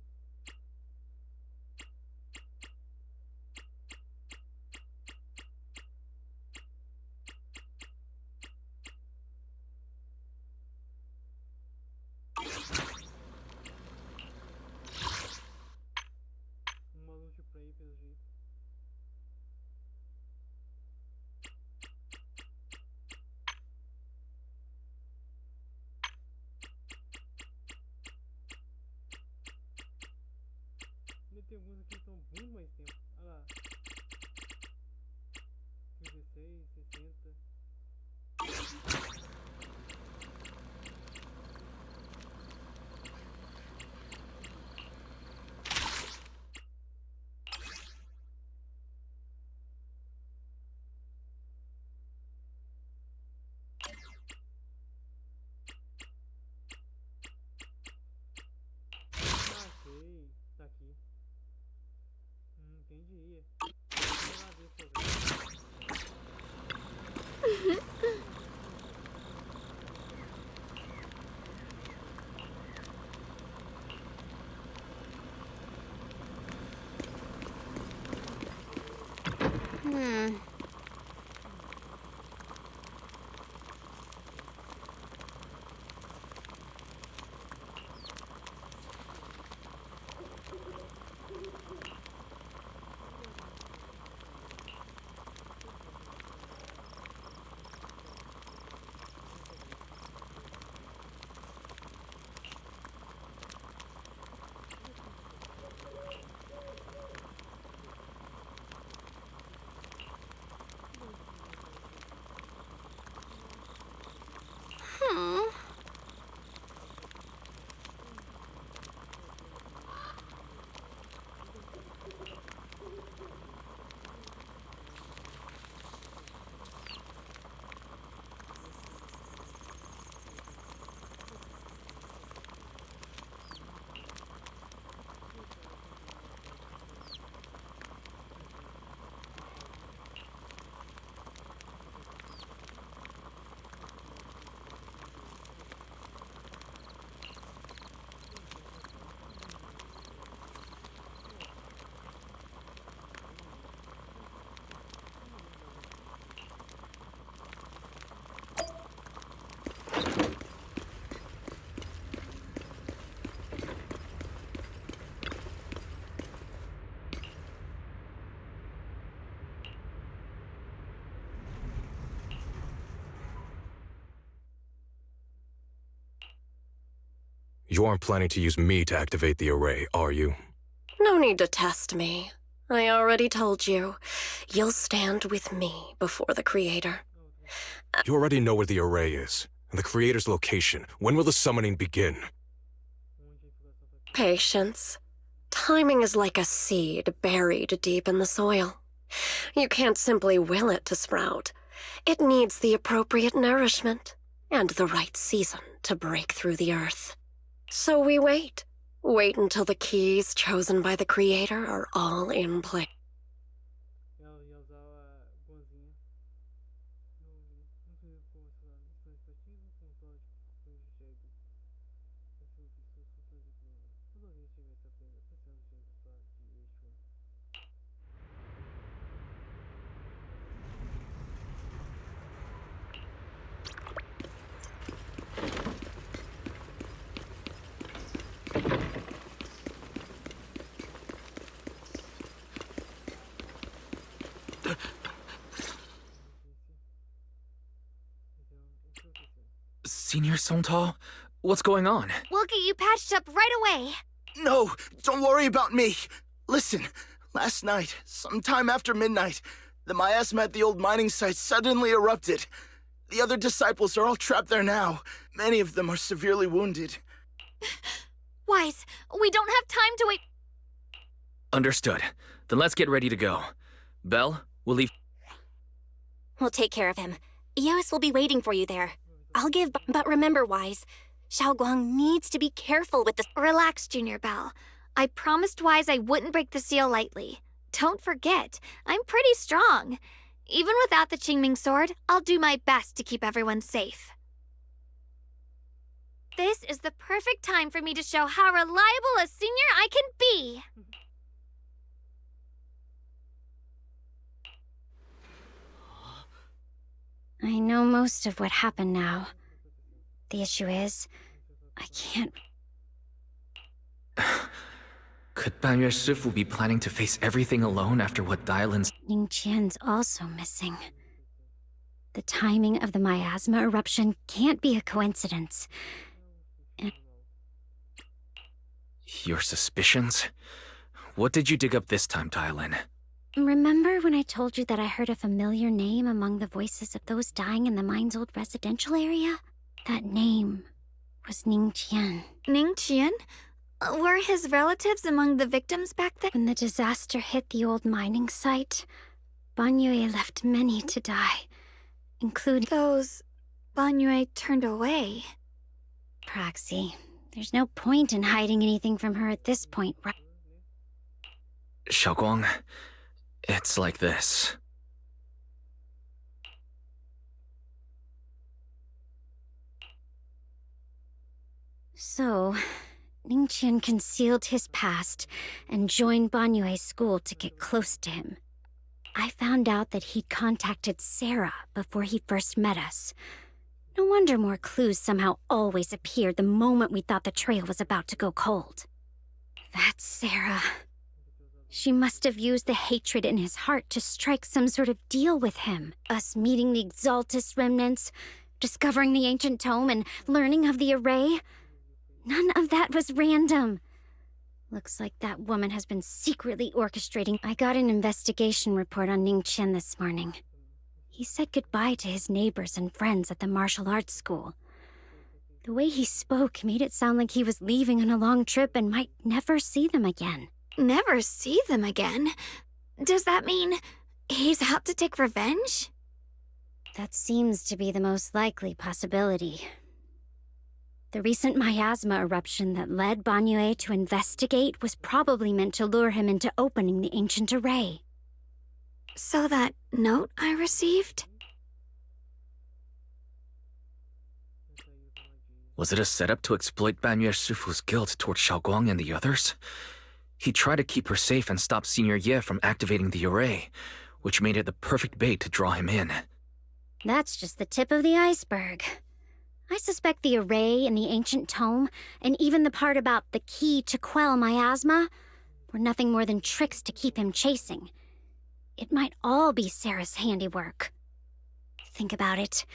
Uma luta pra ir pelo jeito. Ainda tem alguns aqui que estão muito mais tempo. Olha lá. 16, 60. Ok, tá aqui. Entendi. Vou lá ver o programa. You aren't planning to use me to activate the array, are you? No need to test me. I already told you. You'll stand with me before the Creator. You already know where the array is, and the Creator's location. When will the summoning begin? Patience. Timing is like a seed buried deep in the soil. You can't simply will it to sprout. It needs the appropriate nourishment and the right season to break through the earth. So we wait. Wait until the keys chosen by the Creator are all in place. Senior Songtao? What's going on? We'll get you patched up right away. No, don't worry about me. Listen, last night, sometime after midnight, the miasma at the old mining site suddenly erupted. The other disciples are all trapped there now. Many of them are severely wounded. Wise, we don't have time to wait. Understood. Then let's get ready to go. Belle, we'll leave. We'll take care of him. Eos will be waiting for you there. I'll give, but remember, Wise, Shunguang needs to be careful with this. Relax, Junior Belle. I promised Wise I wouldn't break the seal lightly. Don't forget, I'm pretty strong. Even without the Qingming sword, I'll do my best to keep everyone safe. This is the perfect time for me to show how reliable a senior I can be. I know most of what happened now. The issue is, I can't... Could Banyue Shifu be planning to face everything alone after what Dylan's... Ningqian's also missing. The timing of the miasma eruption can't be a coincidence. And Your suspicions? What did you dig up this time, Dylan? remember when I told you that I heard a familiar name among the voices of those dying in the mine's old residential area? That name was Ningqian. Ningqian? Were his relatives among the victims back then? When the disaster hit the old mining site, Banyue left many to die, including... Those Banyue turned away. Praxi, there's no point in hiding anything from her at this point, right? Shunguang, it's like this. So, Ningqian concealed his past and joined Banyue's school to get close to him. I found out that he'd contacted Sarah before he first met us. No wonder more clues somehow always appeared the moment we thought the trail was about to go cold. That's Sarah. She must have used the hatred in his heart to strike some sort of deal with him. Us meeting the Exaltus remnants, discovering the ancient tome, and learning of the array. None of that was random. Looks like that woman has been secretly orchestrating. I got an investigation report on Ningqian this morning. He said goodbye to his neighbors and friends at the martial arts school. The way he spoke made it sound like he was leaving on a long trip and might never see them again. Never see them again? Does that mean he's out to take revenge? That seems to be the most likely possibility. The recent miasma eruption that led Banyue to investigate was probably meant to lure him into opening the ancient array. So that note I received? Was it a setup to exploit Banyue Shifu's guilt toward Shunguang and the others? He tried to keep her safe and stop Senior Ye from activating the array, which made it the perfect bait to draw him in. That's just the tip of the iceberg. I suspect the array and the ancient tome, and even the part about the key to quell miasma, were nothing more than tricks to keep him chasing. It might all be Sarah's handiwork. Think about it.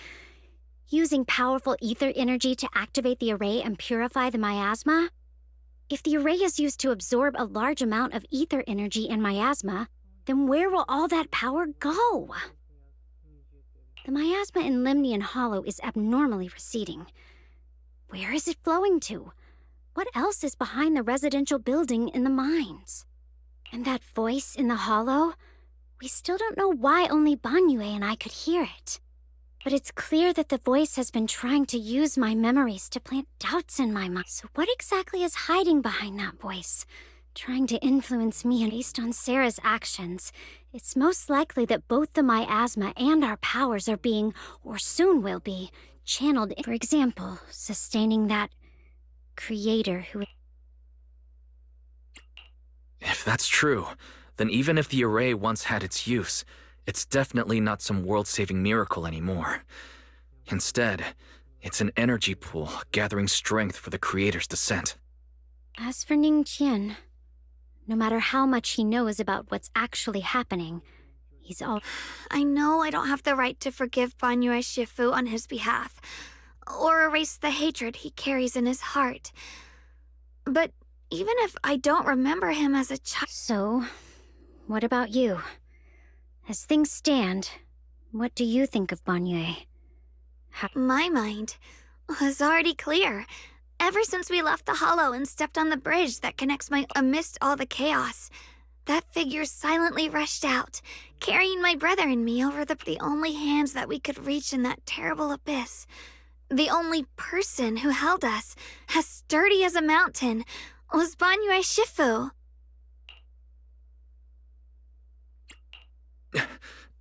using powerful ether energy to activate the array and purify the miasma? If the array is used to absorb a large amount of ether energy and miasma, then where will all that power go? The miasma in Limnian Hollow is abnormally receding. Where is it flowing to? What else is behind the residential building in the mines? And that voice in the hollow? We still don't know why only Banyue and I could hear it. But it's clear that the voice has been trying to use my memories to plant doubts in my mind. So what exactly is hiding behind that voice? Trying to influence me, and based on Sarah's actions, it's most likely that both the miasma and our powers are being, or soon will be, channeled. For example, sustaining that creator who... If that's true, then even if the array once had its use, it's definitely not some world-saving miracle anymore. Instead, it's an energy pool gathering strength for the creator's descent. As for Ningqian, no matter how much he knows about what's actually happening, he's all... I know I don't have the right to forgive Banyue Shifu on his behalf, or erase the hatred he carries in his heart. But even if I don't remember him as a child... So, what about you? As things stand, what do you think of Banyue? My mind was already clear. Ever since we left the hollow and stepped on the bridge that connects amidst all the chaos, that figure silently rushed out, carrying my brother and me over the only hands that we could reach in that terrible abyss. The only person who held us, as sturdy as a mountain, was Banyue Shifu.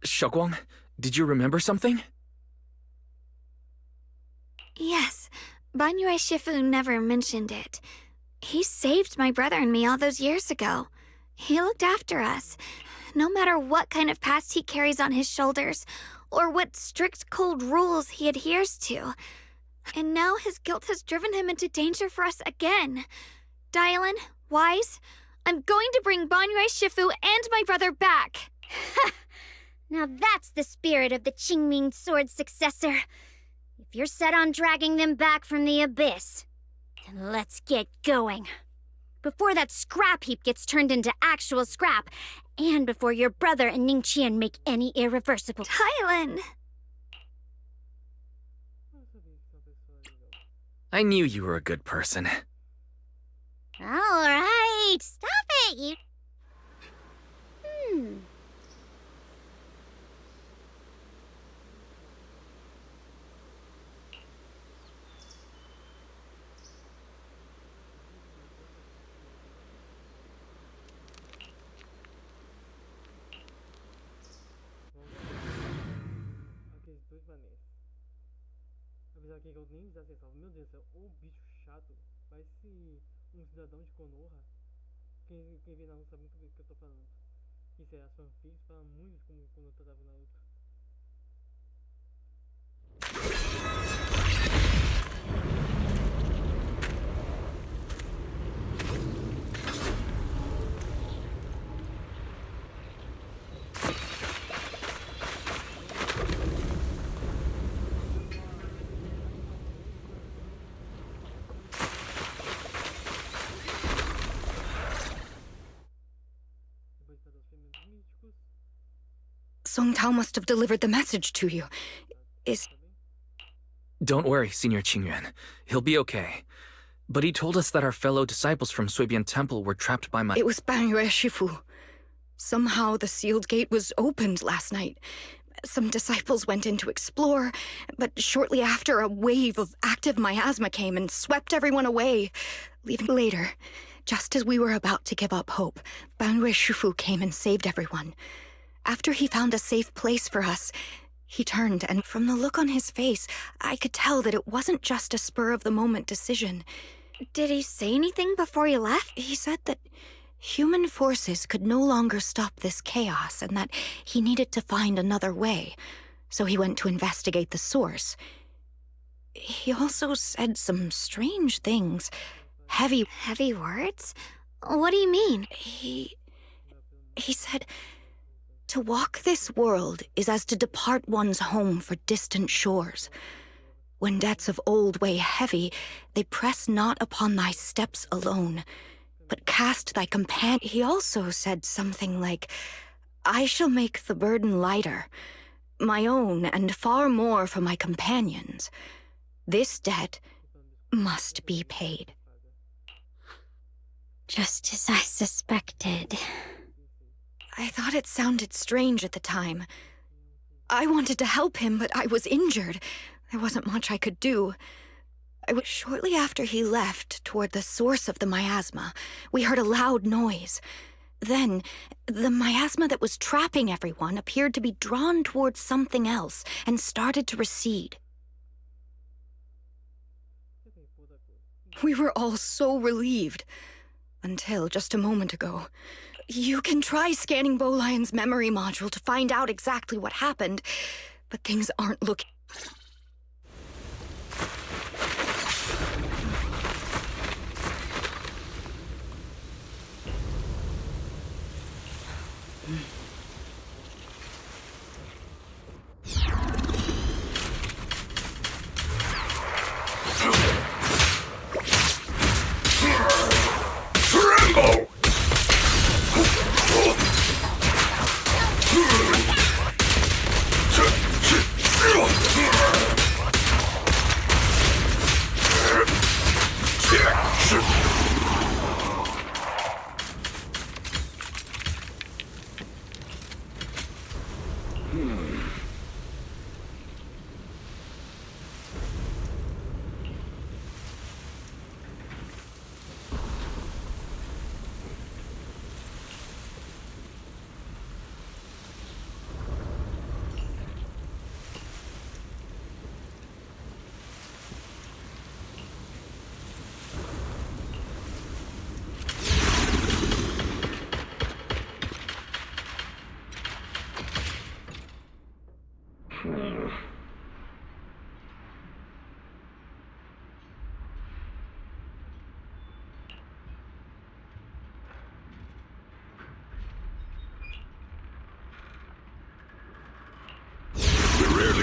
Shunguang, did you remember something? Yes, Banyue Shifu never mentioned it. He saved my brother and me all those years ago. He looked after us, no matter what kind of past he carries on his shoulders, or what strict cold rules he adheres to. And now his guilt has driven him into danger for us again. Dylan, Wise, I'm going to bring Banyue Shifu and my brother back. Now that's the spirit of the Qingming sword successor. If you're set on dragging them back from the abyss, then let's get going. Before that scrap heap gets turned into actual scrap, and before your brother and Ningqian make any irreversible... Tylan! I knew you were a good person. All right, stop it, you... Aqueles dois manés. Avisar aqui que eu nem desacei salvo. Meu Deus do céu, ô bicho chato. Parece um cidadão de Konoha. Quem vê Naruto sabe muito bem o que eu tô falando. Isso é, as fanfics falam muito como quando eu tava no Naruto. Song Tao must have delivered the message to you. Don't worry, Senior Qingyuan. He'll be okay. But he told us that our fellow disciples from Suibian Temple were trapped by my... It was Banyue Shifu. Somehow the sealed gate was opened last night. Some disciples went in to explore, but shortly after a wave of active miasma came and swept everyone away, leaving later. Just as we were about to give up hope, Banyue Shifu came and saved everyone. After he found a safe place for us, he turned, and from the look on his face, I could tell that it wasn't just a spur-of-the-moment decision. Did he say anything before he left? He said that human forces could no longer stop this chaos, and that he needed to find another way. So he went to investigate the source. He also said some strange things. Heavy words? What do you mean? He said... To walk this world is as to depart one's home for distant shores. When debts of old weigh heavy, they press not upon thy steps alone, but cast thy companion. He also said something like, I shall make the burden lighter, my own and far more for my companions. This debt must be paid. Just as I suspected. I thought it sounded strange at the time. I wanted to help him, but I was injured. There wasn't much I could do. Shortly after he left, toward the source of the miasma, we heard a loud noise. Then, the miasma that was trapping everyone appeared to be drawn towards something else and started to recede. We were all so relieved. Until just a moment ago. You can try scanning Bolion's memory module to find out exactly what happened, but things aren't looking...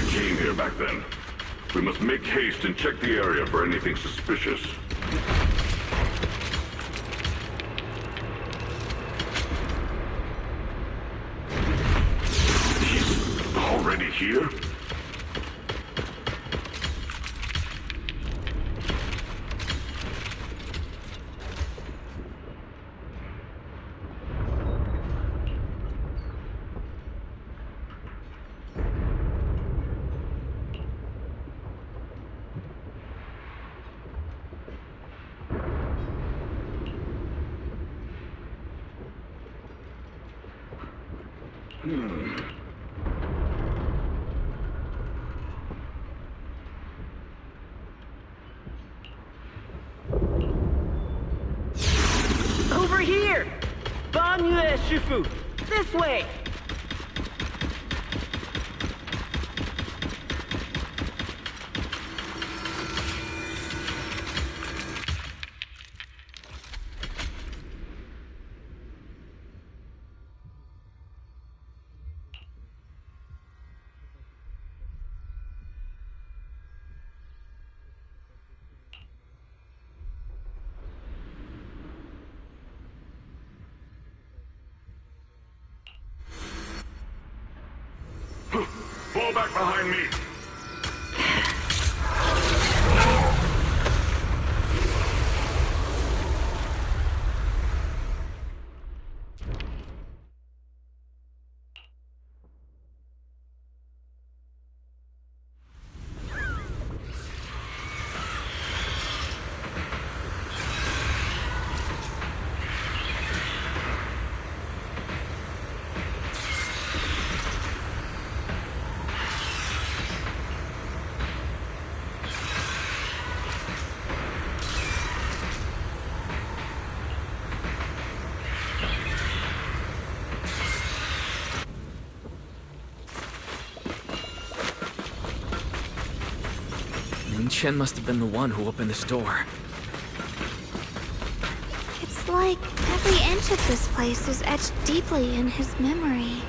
Came here back then. We must make haste and check the area for anything suspicious. He's already here? Over here! Banyue Shifu! This way! Fall back behind me! Chen must have been the one who opened this door. It's like every inch of this place is etched deeply in his memory.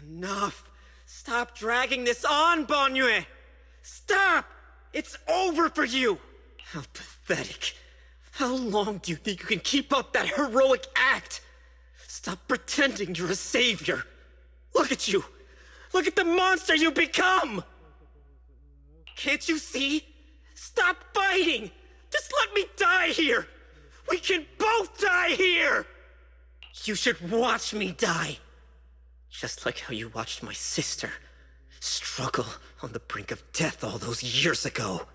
Enough! Stop dragging this on, Banyue! Stop! It's over for you! How pathetic. How long do you think you can keep up that heroic act? Stop pretending you're a savior. Look at you! Look at the monster you become! Can't you see? Stop fighting! Just let me die here! We can both die here! You should watch me die. Just like how you watched my sister struggle on the brink of death all those years ago.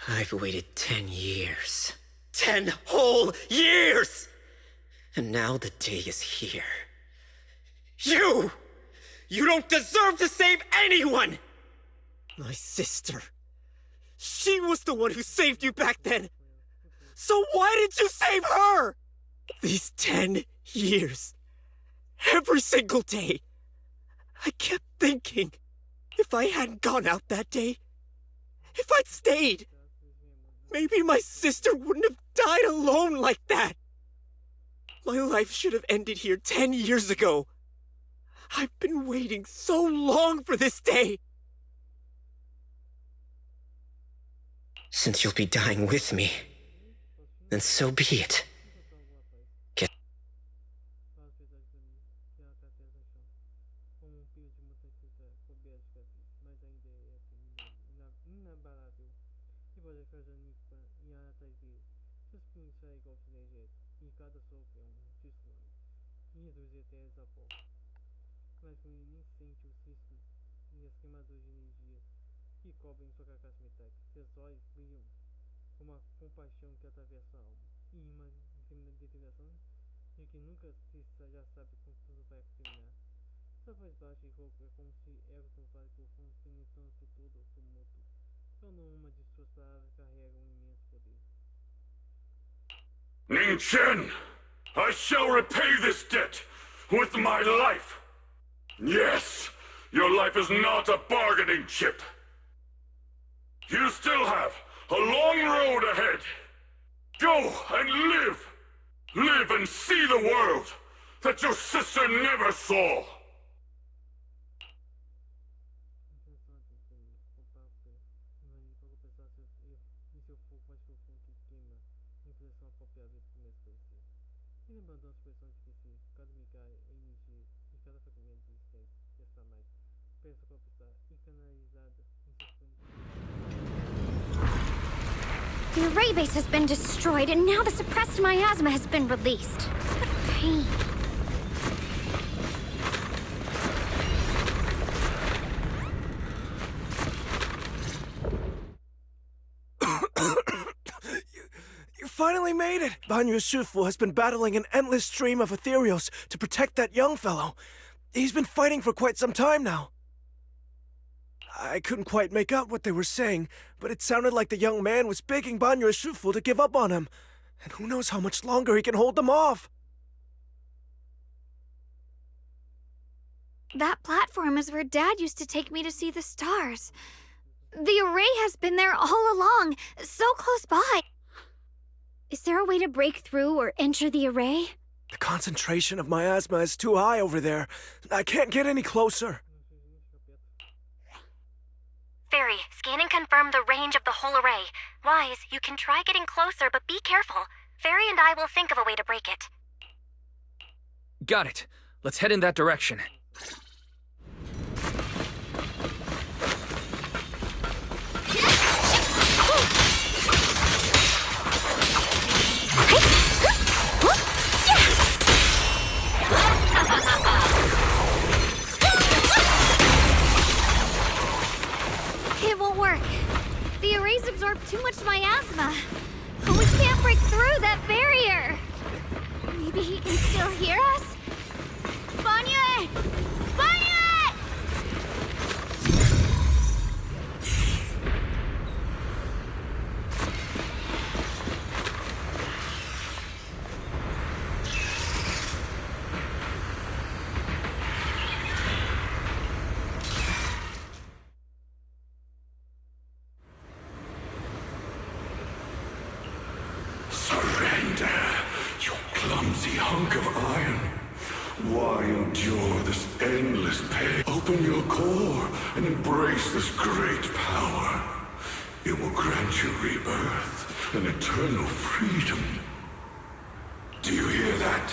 I've waited 10 years. 10 whole years! And now the day is here. You! You don't deserve to save anyone! My sister. She was the one who saved you back then. So why didn't you save her? These 10 years. Every single day. I kept thinking, if I hadn't gone out that day, if I'd stayed, maybe my sister wouldn't have died alone like that. My life should have ended here 10 years ago. I've been waiting so long for this day. Since you'll be dying with me, then so be it. Get Mas ele nem sente os riscos e as queimaduras de energia que cobrem sua carcaça metálica. Seus olhos brilham com uma compaixão que atravessa a alma e uma determinação de que nunca se já sabe como tudo vai terminar. Sua voz baixa e rouca é como se ego trovado profundo penetrando por todo o tumulto. Cada uma de suas palavras carrega um imenso poder. Ning Chen, I shall repay this debt with my life. Yes, your life is not a bargaining chip. You still have a long road ahead. Go and live. Live and see the world that your sister never saw. Ele abandona as expressões de que se cada micai é energia e cada fragmento esquece está mais. Pensa como está encanalizada em seus planos. The array base has been destroyed, and now the suppressed miasma has been released. What pain. You finally made it! Banyu Shufu has been battling an endless stream of ethereals to protect that young fellow. He's been fighting for quite some time now. I couldn't quite make out what they were saying, but it sounded like the young man was begging Banyu Shufu to give up on him. And who knows how much longer he can hold them off. That platform is where Dad used to take me to see the stars. The array has been there all along, so close by. Is there a way to break through or enter the array? The concentration of miasma is too high over there. I can't get any closer. Fairy, scan and confirm the range of the whole array. Wise, you can try getting closer, but be careful. Fairy and I will think of a way to break it. Got it. Let's head in that direction. It won't work. The arrays absorb too much miasma. We can't break through that barrier. Maybe he can still hear us? Banyue! Banyue! Surrender, you clumsy hunk of iron. endless pain. Open your core and embrace this great power. It will grant you rebirth and eternal freedom. Do you hear that?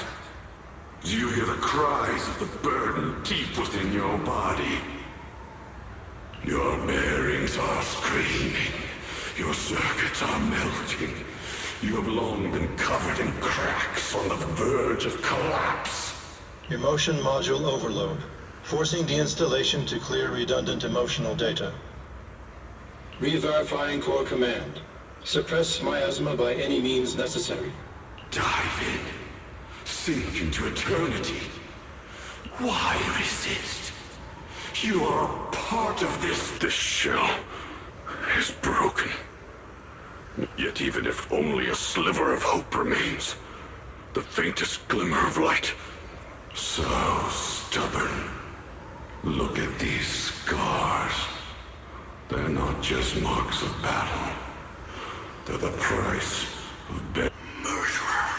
Do you hear the cries of the burden deep within your body? Your bearings are screaming. Your circuits are melting. You have long been covered in cracks on the verge of collapse. Emotion module overload. Forcing deinstallation to clear redundant emotional data. Re-verifying core command. Suppress miasma by any means necessary. Dive in. Sink into eternity. Why resist? You are a part of this. This shell is broken. Yet even if only a sliver of hope remains, the faintest glimmer of light, so stubborn. Look at these scars. They're not just marks of battle. They're the price of death. Murderer!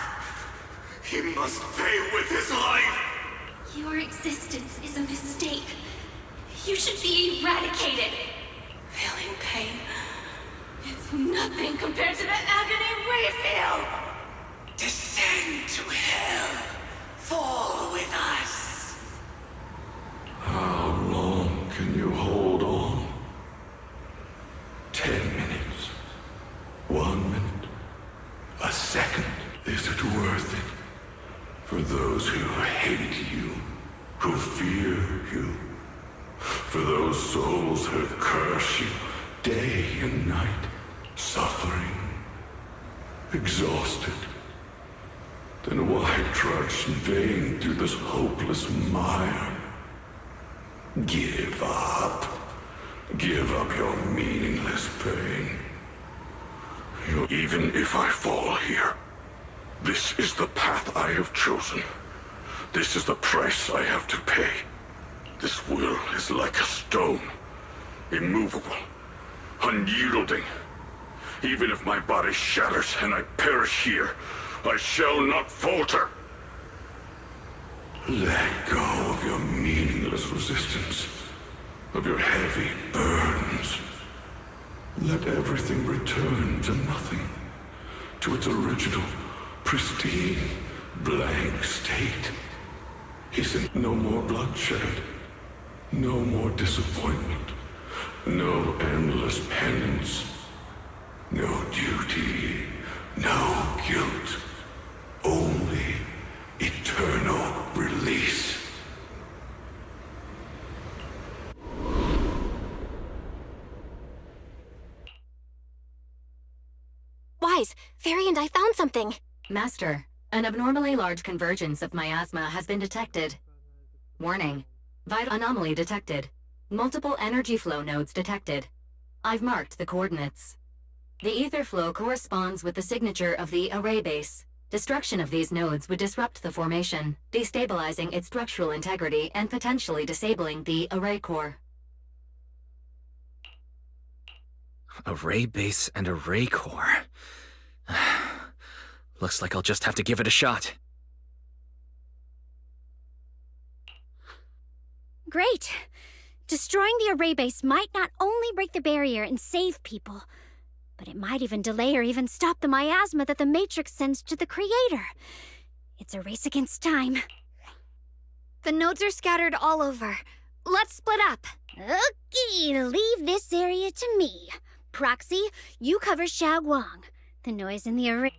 He must pay with his life! Your existence is a mistake. You should be eradicated. Feeling pain. It's nothing compared to the agony we feel. Descend to hell. Fall with us. How long can you hold on? 10 minutes. 1 minute. A second. Is it worth it? For those who hate you, who fear you, for those souls who curse you day and night, suffering, exhausted, then why trudge in vain through this hopeless mire? Give up. Give up your meaningless pain. Even if I fall here, this is the path I have chosen. This is the price I have to pay. This will is like a stone, immovable, unyielding. Even if my body shatters and I perish here, I shall not falter. Let go of your meaningless resistance, of your heavy burdens. Let everything return to nothing, to its original, pristine, blank state. Isn't no more bloodshed, no more disappointment, no endless penance, no duty, no guilt, only eternal release. Wise, Fairy and I found something. Master, an abnormally large convergence of miasma has been detected. Warning. Vital anomaly detected. Multiple energy flow nodes detected. I've marked the coordinates. The ether flow corresponds with the signature of the array base. Destruction of these nodes would disrupt the formation, destabilizing its structural integrity and potentially disabling the array core. Array base and array core. Looks like I'll just have to give it a shot. Great. Destroying the array base might not only break the barrier and save people, but it might even delay or even stop the miasma that the Matrix sends to the Creator. It's a race against time. The nodes are scattered all over. Let's split up. Okay, leave this area to me. Proxy, you cover Shiyuan. The noise in the array...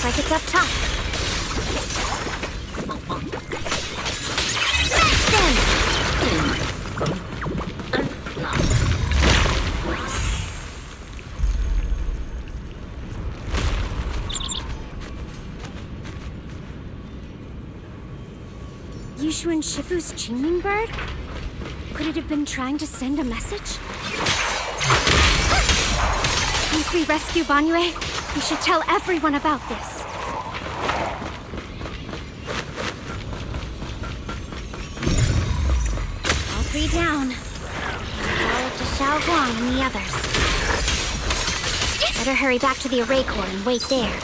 like it's up top. Smash them! Yushuan Shifu's Qingming bird? Could it have been trying to send a message? Once we rescue Banyue, we should tell everyone about this. All three down. It's all up to Shiyuan and the others. Better hurry back to the array core and wait there.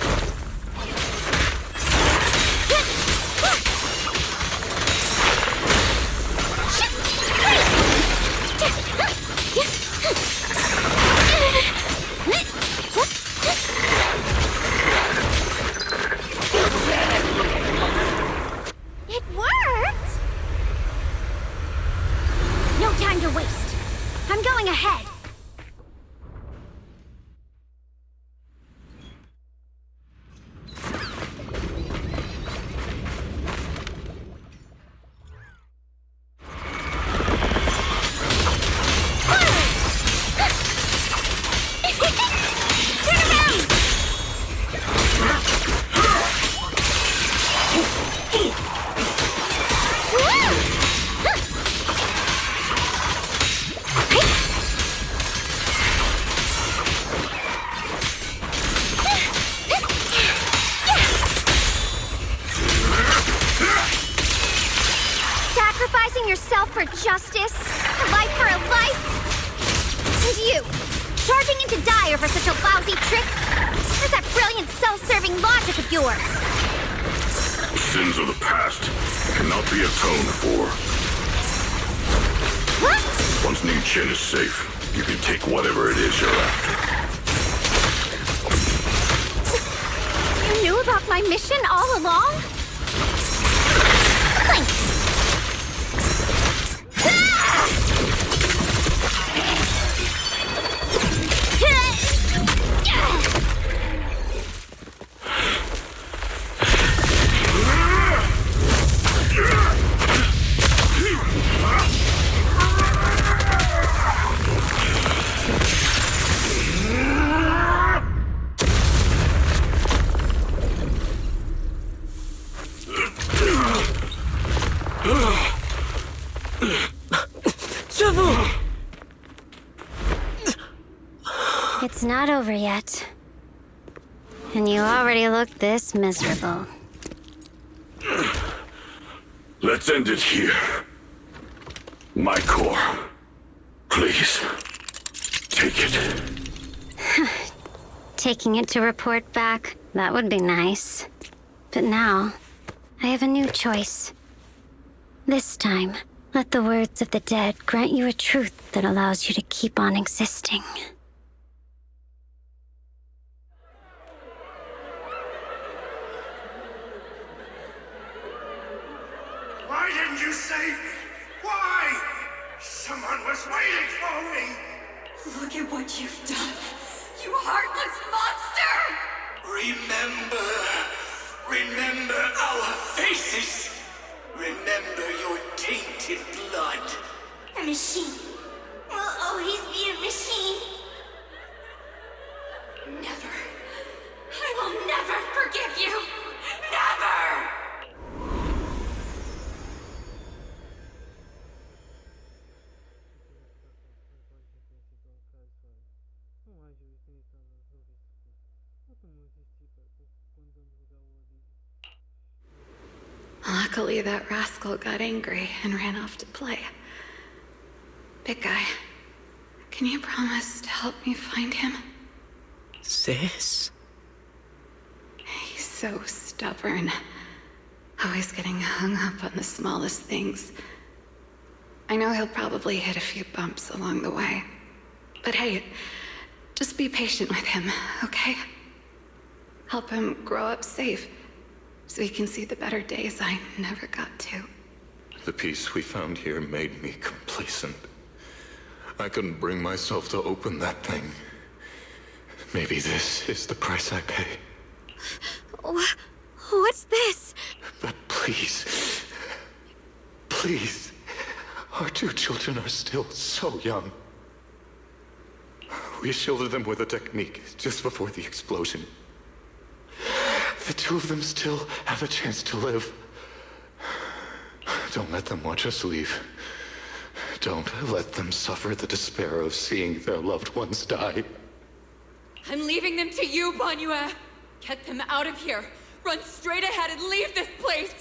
It worked! No time to waste. I'm going ahead. Sacrificing yourself for justice? A life for a life? And you, charging into dire for such a lousy trick? Where's that brilliant self-serving logic of yours? Sins of the past cannot be atoned for. What? Once Ning-Chen is safe, you can take whatever it is you're after. You knew about my mission all along? Thanks. It's not over yet. And you already look this miserable. Let's end it here. My core. Please. Take it. Taking it to report back, that would be nice. But now, I have a new choice. This time, let the words of the dead grant you a truth that allows you to keep on existing. Why didn't you save me? Why? Someone was waiting for me. Look at what you've done, you heartless monster! Remember our faces. Remember your tainted blood. A machine will always be a machine. Never. I will never forgive you. Never! Luckily, that rascal got angry and ran off to play. Big guy, can you promise to help me find him? Sis? He's so stubborn. Always getting hung up on the smallest things. I know he'll probably hit a few bumps along the way. But hey, just be patient with him, okay? Help him grow up safe, so he can see the better days I never got to. The peace we found here made me complacent. I couldn't bring myself to open that thing. Maybe this is the price I pay. What's this? But please, please, our two children are still so young. We shielded them with a technique just before the explosion. The two of them still have a chance to live. Don't let them watch us leave. Don't let them suffer the despair of seeing their loved ones die. I'm leaving them to you, Banyue. Get them out of here. Run straight ahead and leave this place.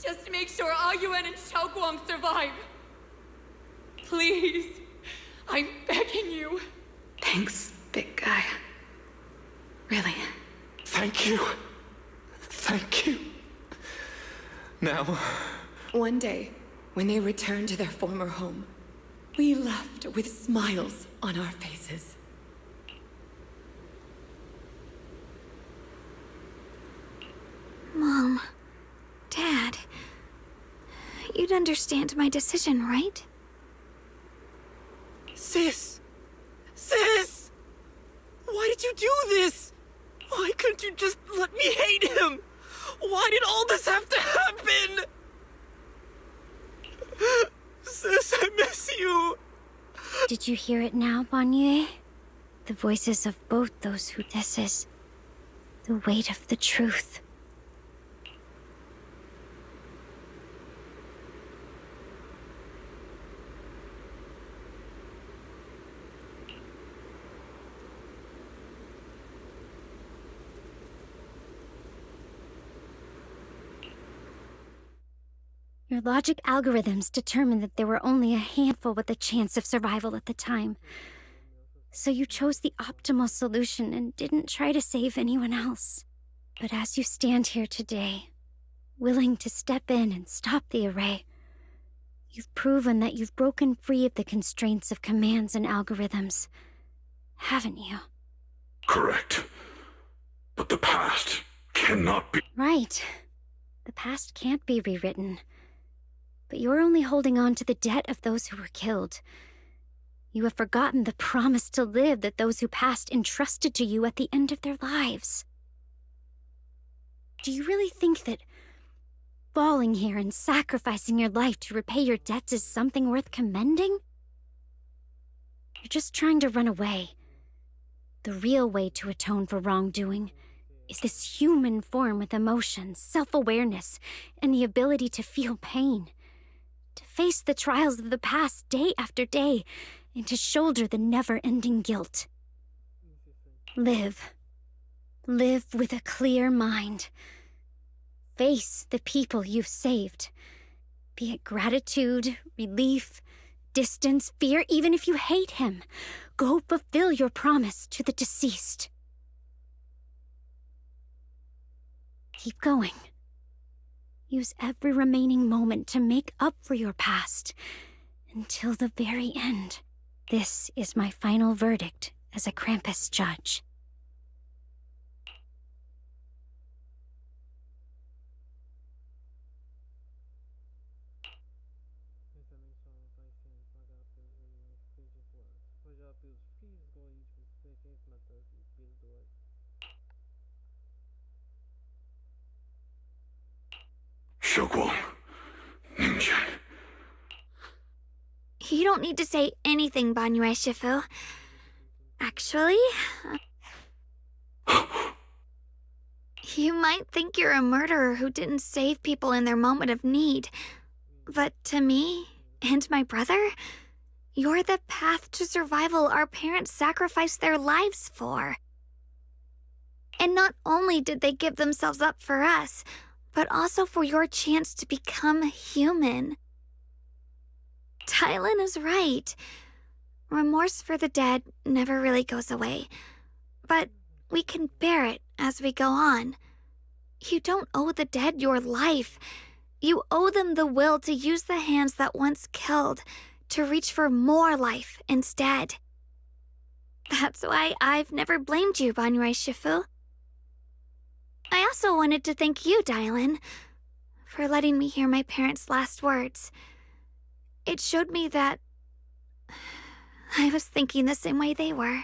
Just to make sure Yuan and Shunguang survive. Please. I'm begging you. Thanks, big guy. Really. Thank you. Thank you. Now... One day, when they returned to their former home, we left with smiles on our faces. Mom, Dad, you'd understand my decision, right? Sis! Sis! Why did you do this? Why couldn't you just let me hate him? Why did all this have to happen? Sis, I miss you. Did you hear it now, Banyue? The voices of both those who this is. The weight of the truth. Your logic algorithms determined that there were only a handful with a chance of survival at the time. So you chose the optimal solution and didn't try to save anyone else. But as you stand here today, willing to step in and stop the array, you've proven that you've broken free of the constraints of commands and algorithms, haven't you? Correct. But the past cannot be... Right. The past can't be rewritten. But you're only holding on to the debt of those who were killed. You have forgotten the promise to live that those who passed entrusted to you at the end of their lives. Do you really think that falling here and sacrificing your life to repay your debts is something worth commending? You're just trying to run away. The real way to atone for wrongdoing is this human form with emotions, self-awareness, and the ability to feel pain. To face the trials of the past day after day, and to shoulder the never-ending guilt. Live. Live with a clear mind. Face the people you've saved. Be it gratitude, relief, distance, fear, even if you hate him. Go fulfill your promise to the deceased. Keep going. Use every remaining moment to make up for your past, until the very end. This is my final verdict as a Krampus judge. Shunguang. Ninja. You don't need to say anything, Banyue Shifu. Actually... you might think you're a murderer who didn't save people in their moment of need. But to me, and my brother, you're the path to survival our parents sacrificed their lives for. And not only did they give themselves up for us, but also for your chance to become human. Dylan is right. Remorse for the dead never really goes away, but we can bear it as we go on. You don't owe the dead your life. You owe them the will to use the hands that once killed to reach for more life instead. That's why I've never blamed you, Banyue Shifu. I also wanted to thank you, Dylan, for letting me hear my parents' last words. It showed me that I was thinking the same way they were.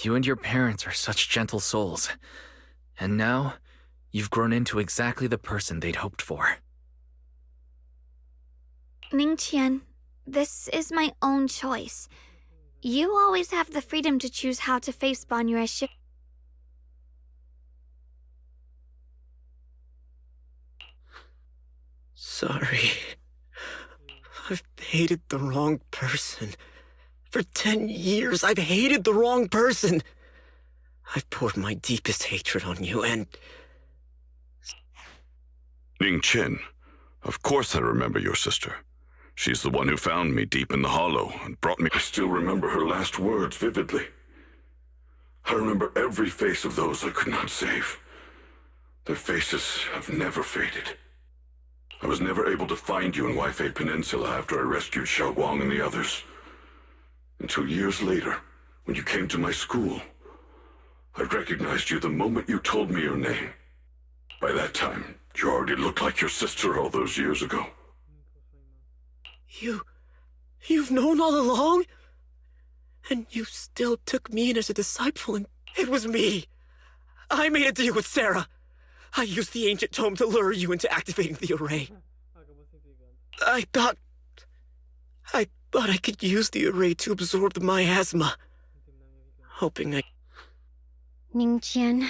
You and your parents are such gentle souls. And now, you've grown into exactly the person they'd hoped for. Ningqian, this is my own choice. You always have the freedom to choose how to face Banyue's shift. Sorry. I've hated the wrong person. For 10 years, I've hated the wrong person. I've poured my deepest hatred on you, and... Ningqian, of course I remember your sister. She's the one who found me deep in the hollow and brought me... I still remember her last words vividly. I remember every face of those I could not save. Their faces have never faded. I was never able to find you in Waifei Peninsula after I rescued Shiyuan and the others. Until years later, when you came to my school, I recognized you the moment you told me your name. By that time, you already looked like your sister all those years ago. You've known all along? And you still took me in as a disciple, and it was me. I made a deal with Sarah. I used the ancient tome to lure you into activating the array. I thought I could use the array to absorb the miasma. Hoping I... Ningqian,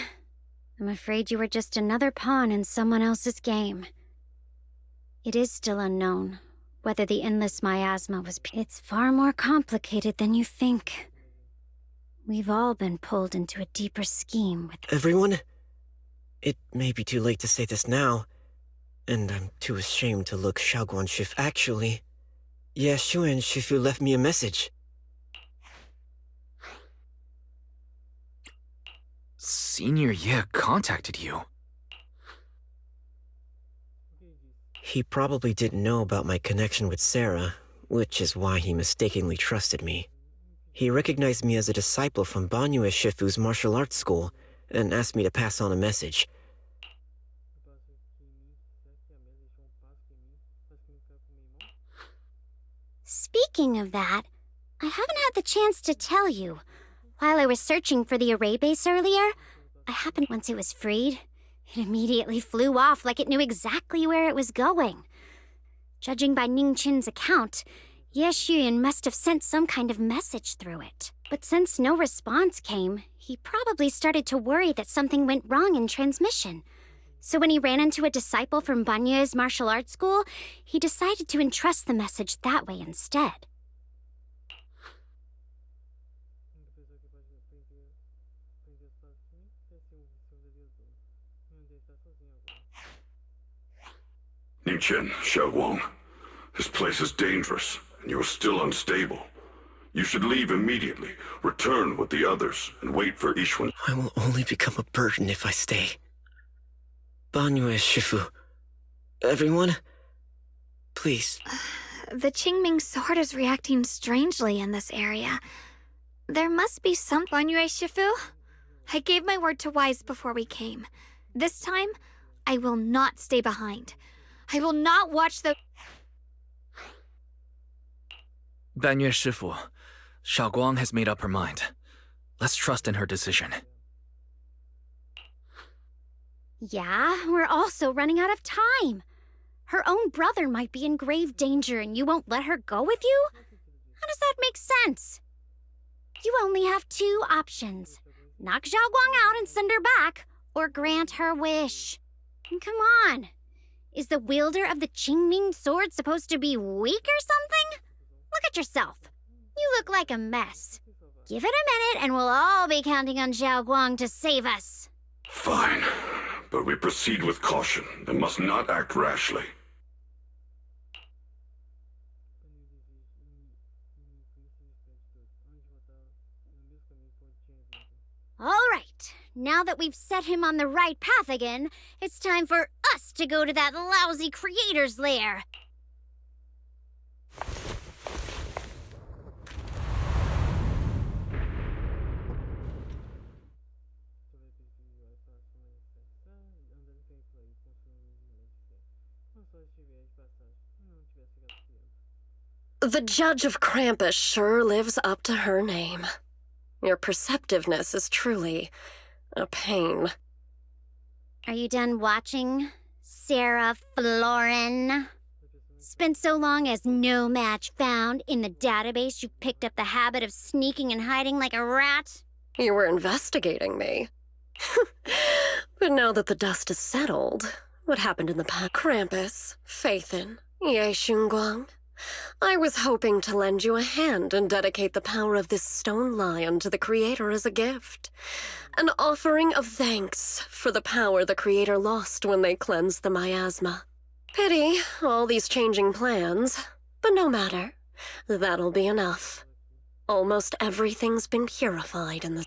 I'm afraid you were just another pawn in someone else's game. It is still unknown whether the endless miasma was... It's far more complicated than you think. We've all been pulled into a deeper scheme with... Everyone? It may be too late to say this now, and I'm too ashamed to look Xiaoguan Shifu. Actually, Ye Shunguang Shifu left me a message. Senior Ye contacted you. He probably didn't know about my connection with Sarah, which is why he mistakenly trusted me. He recognized me as a disciple from Banyue Shifu's martial arts school, and asked me to pass on a message. Speaking of that, I haven't had the chance to tell you. While I was searching for the array base earlier, I happened once it was freed. It immediately flew off like it knew exactly where it was going. Judging by Ningqian's account, Ye Shunguang must have sent some kind of message through it. But since no response came, he probably started to worry that something went wrong in transmission. So when he ran into a disciple from Banyue's martial arts school, he decided to entrust the message that way instead. Ningqian, Shiyuan, this place is dangerous, and you're still unstable. You should leave immediately, return with the others, and wait for Ishwan. I will only become a burden if I stay. Banyue Shifu. Everyone, please. The Qingming sword is reacting strangely in this area. There must be some... Banyue Shifu? I gave my word to Wise before we came. This time, I will not stay behind. I will not watch the... Banyue Shifu, Shiyuan has made up her mind. Let's trust in her decision. Yeah, we're also running out of time. Her own brother might be in grave danger and you won't let her go with you? How does that make sense? You only have two options. Knock Xiaoguang out and send her back, or grant her wish. And come on. Is the wielder of the Qingming sword supposed to be weak or something? Look at yourself. You look like a mess. Give it a minute and we'll all be counting on Xiaoguang to save us. Fine, but we proceed with caution and must not act rashly. All right, now that we've set him on the right path again, it's time for us to go to that lousy creator's lair. The Judge of Krampus sure lives up to her name. Your perceptiveness is truly a pain. Are you done watching, Sarah Florin? Spent so long as no match found in the database, you picked up the habit of sneaking and hiding like a rat? You were investigating me. But now that the dust is settled, what happened in the past? Krampus, Faithin, Ye Shunguang. I was hoping to lend you a hand and dedicate the power of this stone lion to the Creator as a gift. An offering of thanks for the power the Creator lost when they cleansed the miasma. Pity, all these changing plans, but no matter. That'll be enough. Almost everything's been purified in the...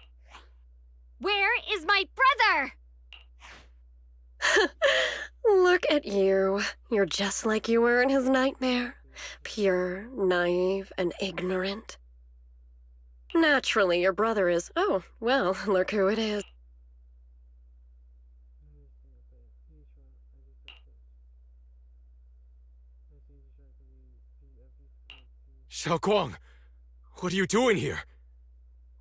Where is my brother? Look at you. You're just like you were in his nightmare. Pure, naive, and ignorant. Naturally, your brother is... Oh, well, look who it is. Shiyuan, what are you doing here?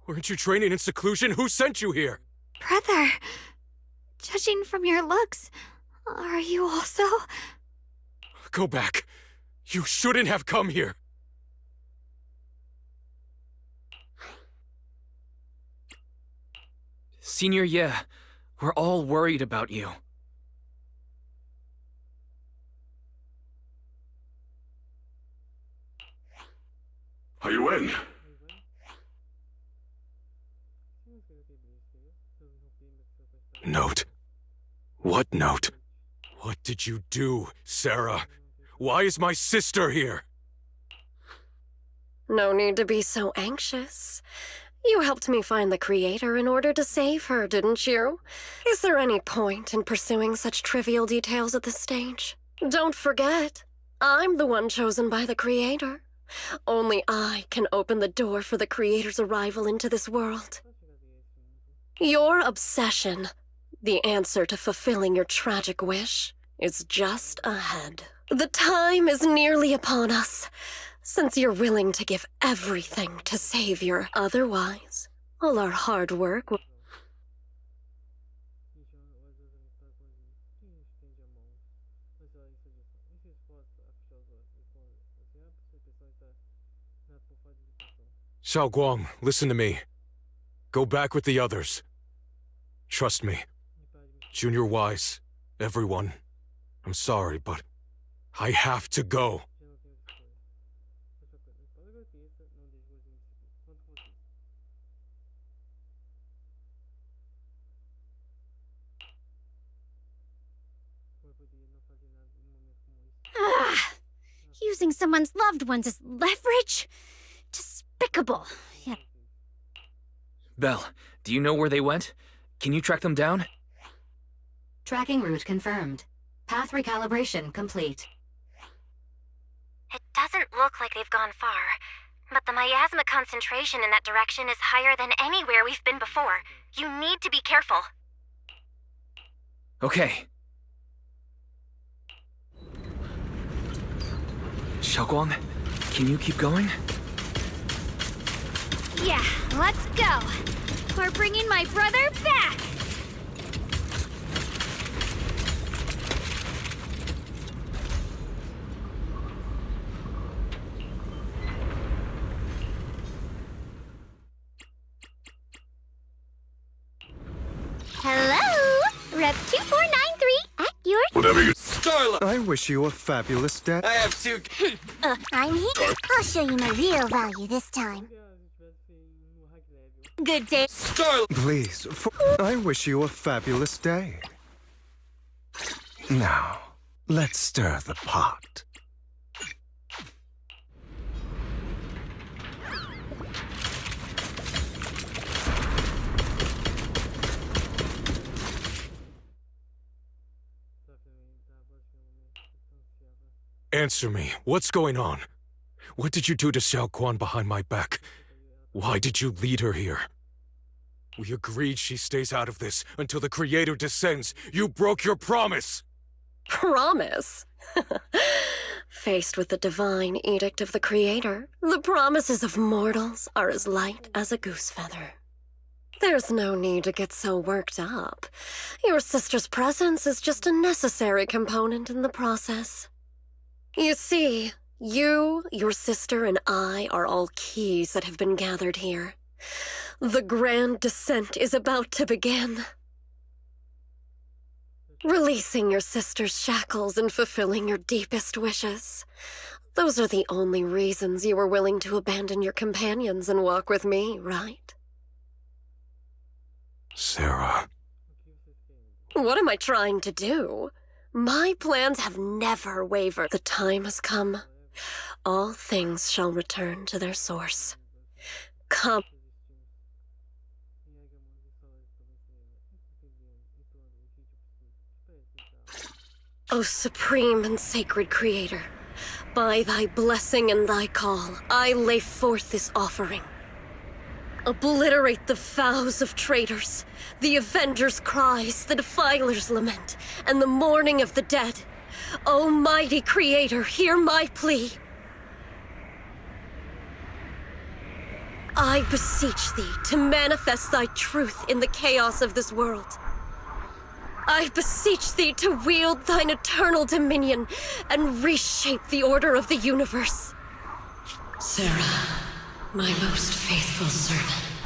Weren't you training in seclusion? Who sent you here? Brother, judging from your looks, are you also? Go back. You shouldn't have come here. Senior Ye, we're all worried about you. Shiyuan! Note? What note? What did you do, Sarah? Why is my sister here? No need to be so anxious. You helped me find the Creator in order to save her, didn't you? Is there any point in pursuing such trivial details at this stage? Don't forget, I'm the one chosen by the Creator. Only I can open the door for the Creator's arrival into this world. Your obsession, the answer to fulfilling your tragic wish, is just ahead. The time is nearly upon us, since you're willing to give everything to Savior. Otherwise, all our hard work will... Shiyuan, listen to me. Go back with the others. Trust me. Junior Wise, everyone. I'm sorry, but I have to go. Ah, using someone's loved ones as leverage? Despicable. Yeah. Belle, do you know where they went? Can you track them down? Tracking route confirmed. Path recalibration complete. It doesn't look like they've gone far, but the miasma concentration in that direction is higher than anywhere we've been before. You need to be careful. Okay. Shiyuan, can you keep going? Yeah, let's go. We're bringing my brother back. Hello? Rep 2493 at your... Whatever you... Starla! I wish you a fabulous day. I have two... I'm here. I'll show you my real value this time. Good day. Starla! Please, I wish you a fabulous day. Now, let's stir the pot. Answer me. What's going on? What did you do to Shiyuan behind my back? Why did you lead her here? We agreed she stays out of this until the Creator descends. You broke your promise! Promise? Faced with the divine edict of the Creator, the promises of mortals are as light as a goose feather. There's no need to get so worked up. Your sister's presence is just a necessary component in the process. You see, you, your sister, and I are all keys that have been gathered here. The grand descent is about to begin. Releasing your sister's shackles and fulfilling your deepest wishes. Those are the only reasons you were willing to abandon your companions and walk with me, right? Sarah. What am I trying to do? My plans have never wavered. The time has come. All things shall return to their source. Come. O supreme and sacred Creator, by thy blessing and thy call, I lay forth this offering. Obliterate the vows of traitors, the avengers' cries, the defilers' lament, and the mourning of the dead. O mighty Creator, hear my plea. I beseech thee to manifest thy truth in the chaos of this world. I beseech thee to wield thine eternal dominion and reshape the order of the universe. Sarah, my most faithful servant,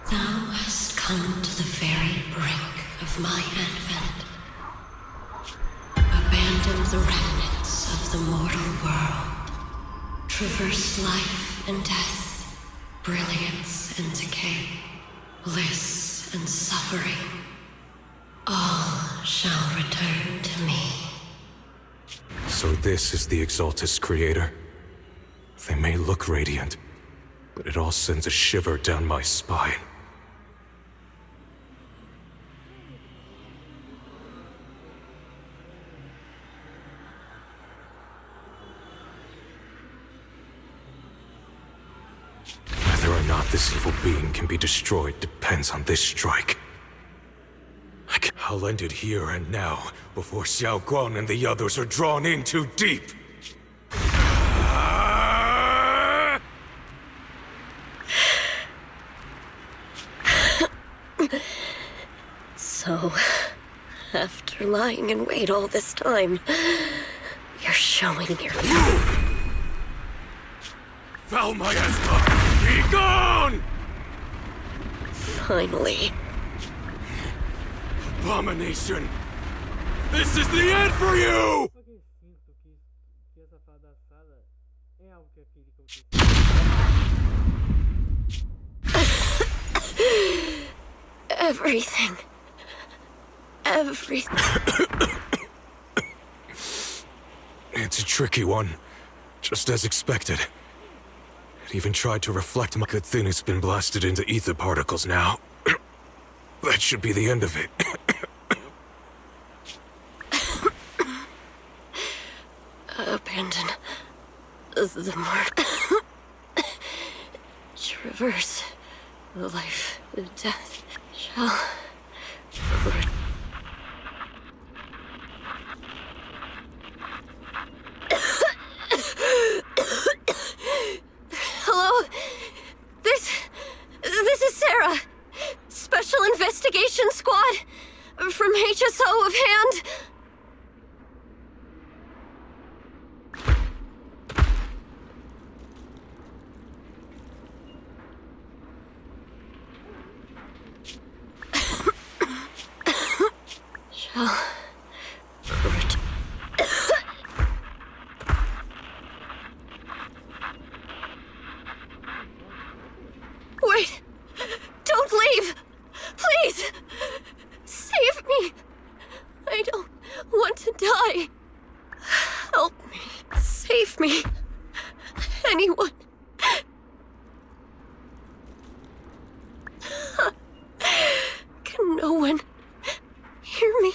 thou hast come to the very brink of my advent. Abandoned the remnants of the mortal world, traversed life and death, brilliance and decay, bliss and suffering. All shall return to me. So this is the Exaltus Creator. They may look radiant, but it all sends a shiver down my spine. Whether or not this evil being can be destroyed depends on this strike. I'll end it here and now, before Xiaoguang and the others are drawn in too deep. So, after lying in wait all this time, you're showing your love. Foul miasma! Be gone! Finally. Abomination! This is the end for you! Everything. It's a tricky one. Just as expected. It even tried to reflect my good thing. It's been blasted into ether particles now. That should be the end of it. Abandon the mortal. Traverse the life and death shall. Hello? This is Sarah. Special Investigation Squad from HSO of Hand. Wait! Don't leave! Please! Save me! I don't want to die. Help me. Save me. Anyone. Can no one hear me?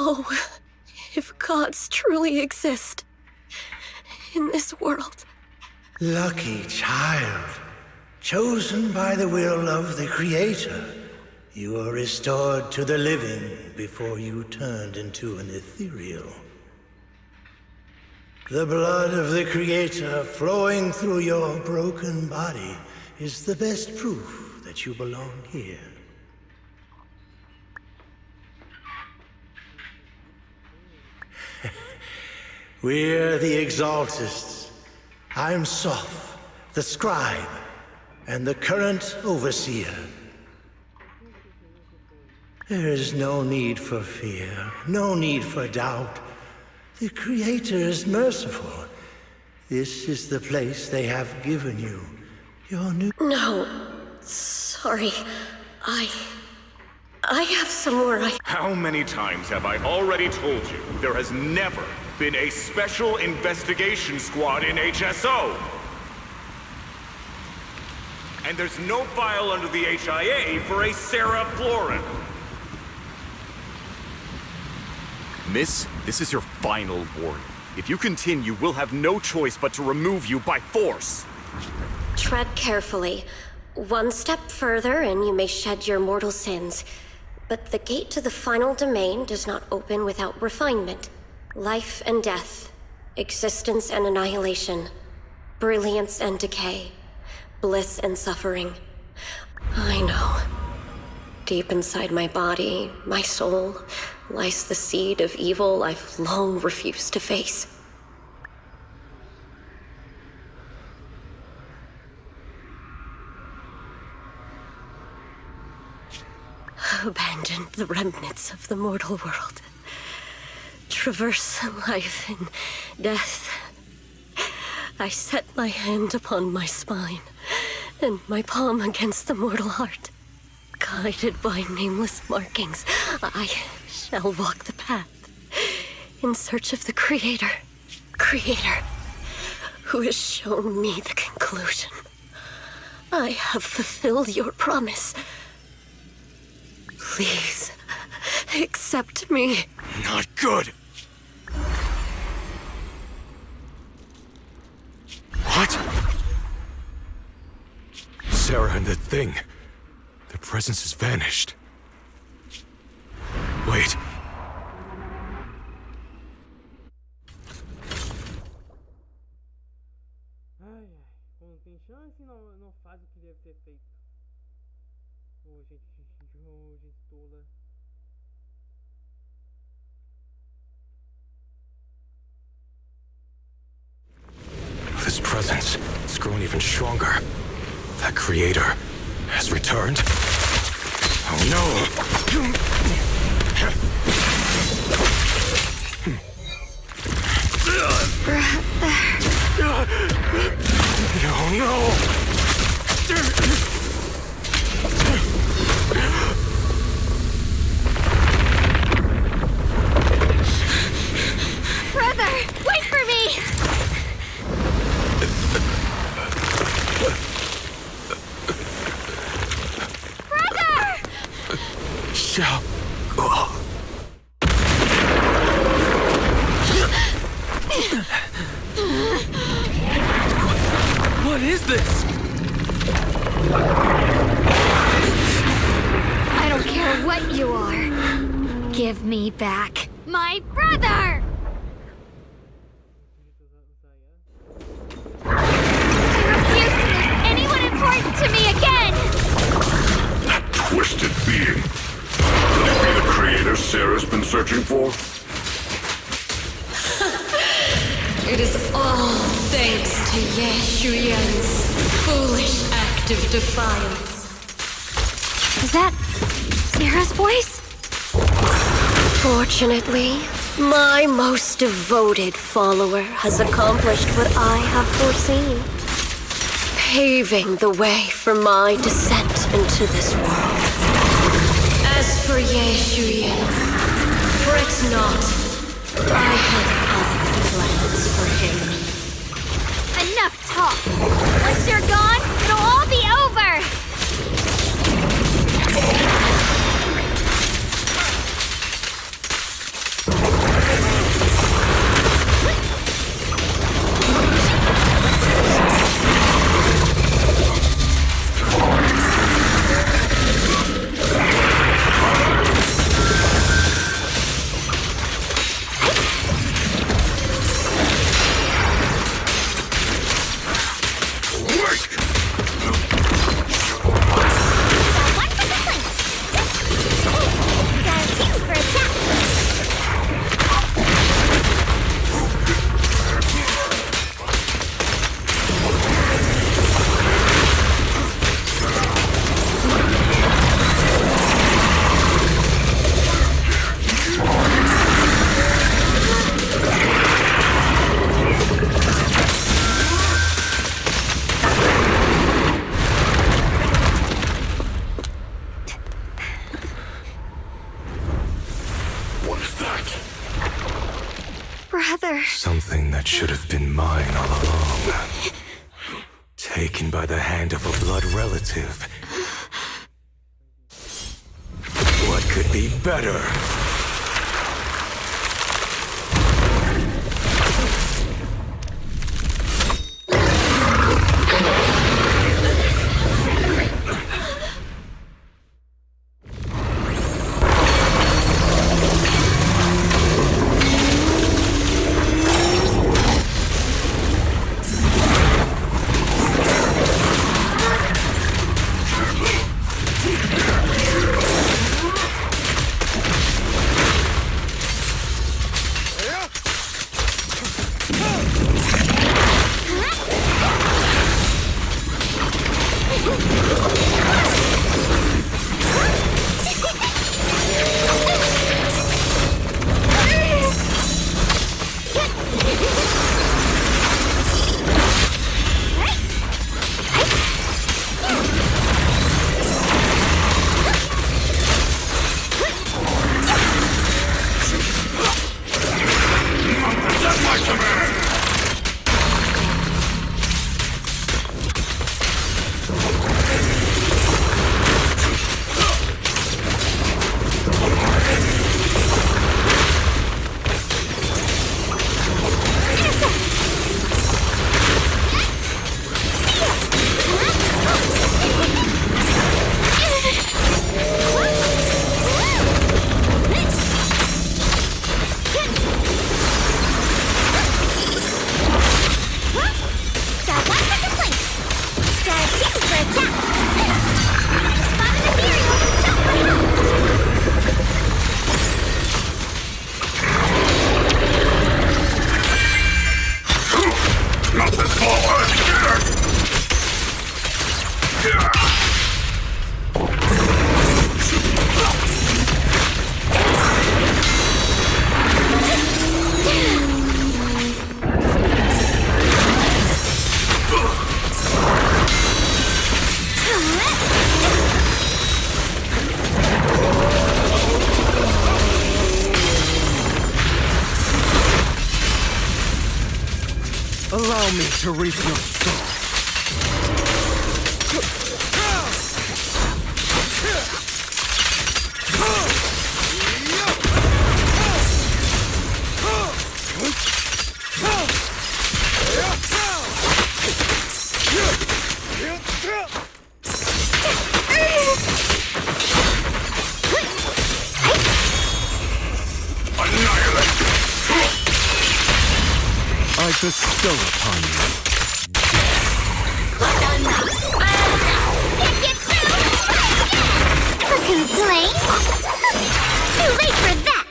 Oh, if gods truly exist in this world. Lucky child, chosen by the will of the Creator, you were restored to the living before you turned into an ethereal. The blood of the Creator flowing through your broken body is the best proof that you belong here. We're the Exaltists. I'm Soph, the Scribe, and the current Overseer. There is no need for fear, no need for doubt. The Creator is merciful. This is the place they have given you. Your new... No. Sorry. I have somewhere I... How many times have I already told you there has never been a special investigation squad in HSO? And there's no file under the HIA for a Sarah Florin. Miss, this is your final warning. If you continue, we'll have no choice but to remove you by force. Tread carefully. One step further and you may shed your mortal sins. But the gate to the final domain does not open without refinement. Life and death. Existence and annihilation. Brilliance and decay. Bliss and suffering. I know. Deep inside my body, my soul, lies the seed of evil I've long refused to face. Abandon the remnants of the mortal world. Traverse life and death. I set my hand upon my spine, and my palm against the mortal heart. Guided by nameless markings, I shall walk the path, in search of the Creator, who has shown me the conclusion. I have fulfilled your promise. Please, accept me. Not good. What? Sarah and the thing. Their presence has vanished. Wait. Ai, ai. Quando tem chance, não faz o que deve ser feito. Ô, gente tola. This presence has grown even stronger. That Creator has returned. Oh no! No, no! Brother, wait for me! What is this? I don't care what you are. Give me back my brother! I refuse to lose anyone important to me again! That twisted being. Could it be the Creator Sarah's been searching for? It is all thanks to Ye Shunguang's foolish act of defiance. Is that Sarah's voice? Fortunately, my most devoted follower has accomplished what I have foreseen, paving the way for my descent into this world. As for Ye Shunguang, fret not. I have other plans for him. Enough talk! Once you're gone, it'll all be over! should have been mine all along. Taken by the hand of a blood relative. What could be better? Allow me to reap your soul. I bestow upon you. A complaint? Too late for that!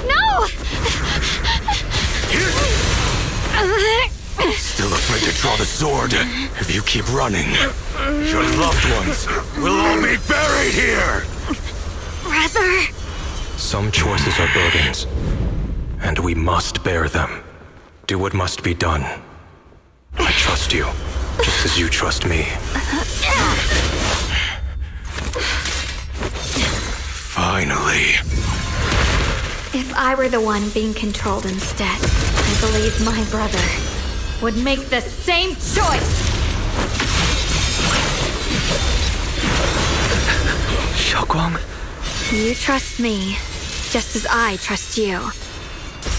No! Still afraid to draw the sword. If you keep running, your loved ones will all be buried here! Brother! Some choices are burdens, and we must bear them. Do what must be done. I trust you, just as you trust me. Finally. If I were the one being controlled instead, I believe my brother would make the same choice! Shiyuan? You trust me, just as I trust you.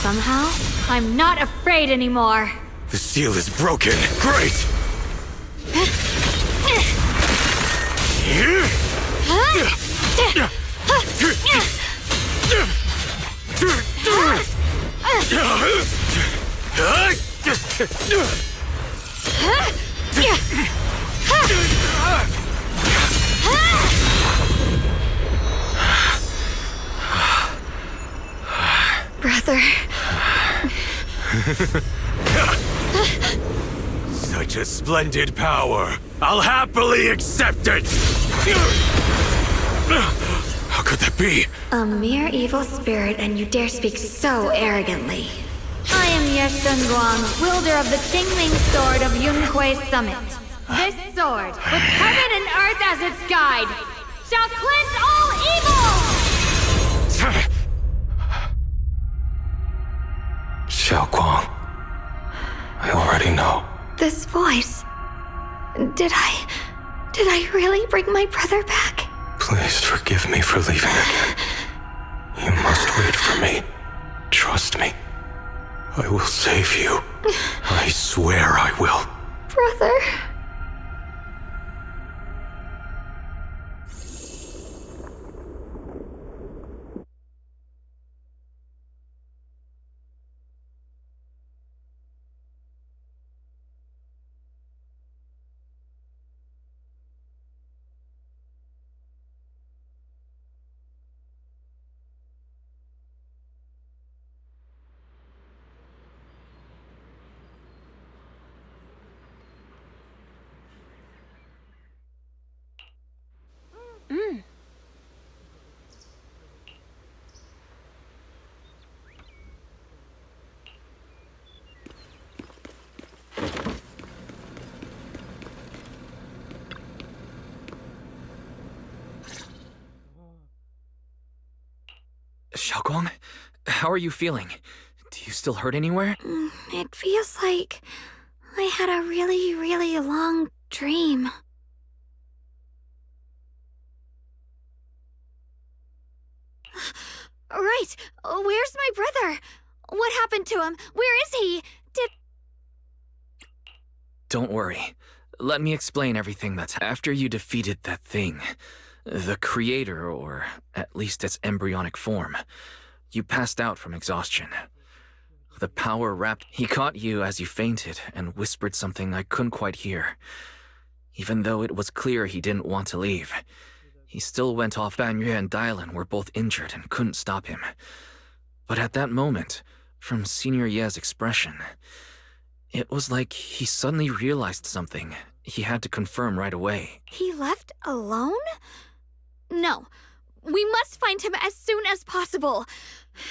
Somehow, I'm not afraid anymore. The seal is broken. Great! Brother. Such a splendid power. I'll happily accept it. How could that be? A mere evil spirit, and you dare speak so arrogantly. I am Ye Shunguang, wielder of the Qingming sword of Yunhui Summit. This sword, with heaven and earth as its guide, shall cleanse all evil! Shiyuan, I already know. This voice... Did I really bring my brother back? Please forgive me for leaving again. You must wait for me. Trust me. I will save you. I swear I will. Brother... Shiyuan, how are you feeling? Do you still hurt anywhere? It feels like I had a really, really long dream. Right! Where's my brother? What happened to him? Where is he? Don't worry. Let me explain everything that's... After you defeated that thing, the creator, or at least its embryonic form, you passed out from exhaustion. The power wrapped... He caught you as you fainted and whispered something I couldn't quite hear. Even though it was clear he didn't want to leave, he still went off. Banyue and Dylan were both injured and couldn't stop him. But at that moment, from Senior Ye's expression, it was like he suddenly realized something he had to confirm right away. He left alone? No. We must find him as soon as possible.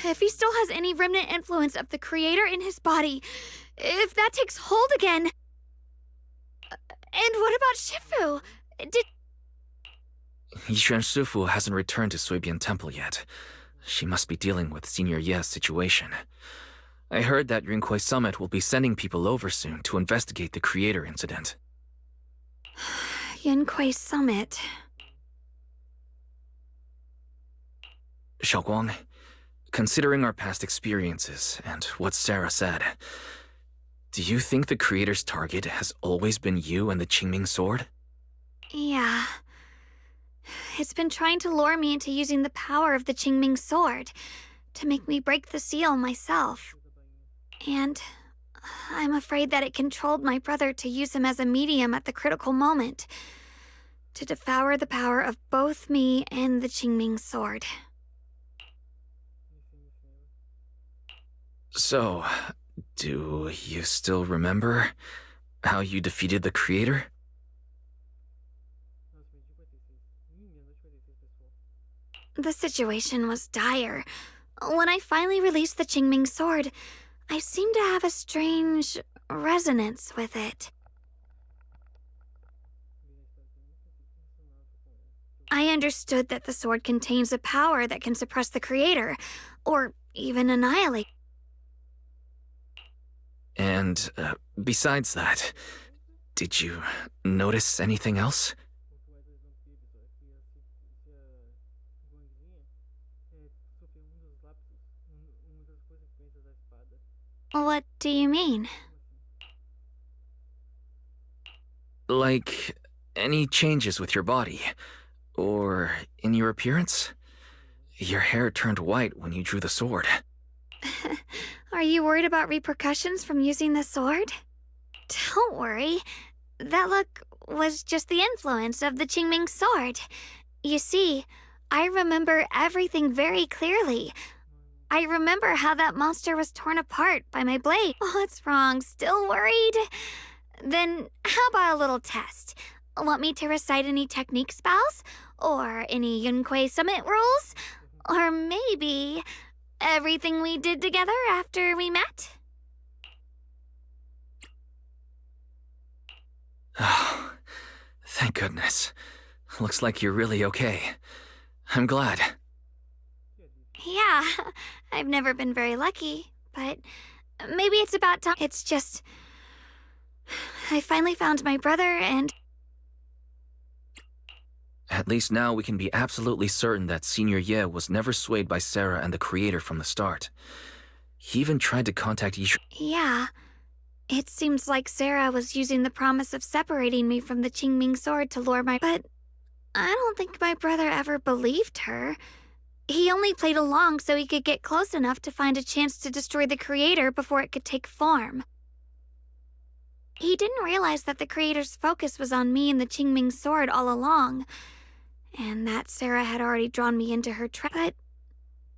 If he still has any remnant influence of the creator in his body, if that takes hold again... And what about Shifu? Yishuan Shifu hasn't returned to Suibian Temple yet. She must be dealing with Senior Ye's situation. I heard that Yunhui Summit will be sending people over soon to investigate the creator incident. Yunhui Summit... Shiyuan, considering our past experiences and what Sarah said, do you think the creator's target has always been you and the Qingming sword? Yeah. It's been trying to lure me into using the power of the Qingming sword to make me break the seal myself. And I'm afraid that it controlled my brother to use him as a medium at the critical moment, to devour the power of both me and the Qingming sword. So, do you still remember how you defeated the creator? The situation was dire. When I finally released the Qingming sword, I seemed to have a strange resonance with it. I understood that the sword contains a power that can suppress the creator, or even annihilate. And, besides that, did you notice anything else? What do you mean? Like, any changes with your body, or in your appearance? Your hair turned white when you drew the sword. Are you worried about repercussions from using the sword? Don't worry. That look was just the influence of the Qingming sword. You see, I remember everything very clearly. I remember how that monster was torn apart by my blade. What's wrong? Still worried? Then how about a little test? Want me to recite any technique spells? Or any Yunhui Summit rules? Or maybe everything we did together after we met? Thank goodness. Looks like you're really okay. I'm glad. Yeah, I've never been very lucky, but maybe it's about time. It's just... I finally found my brother and... At least now we can be absolutely certain that Senior Ye was never swayed by Sarah and the Creator from the start. He even tried to contact Ye Yeah. It seems like Sarah was using the promise of separating me from the Qingming sword to lure my... But I don't think my brother ever believed her. He only played along so he could get close enough to find a chance to destroy the Creator before it could take form. He didn't realize that the Creator's focus was on me and the Qingming sword all along, and that Sarah had already drawn me into her trap. But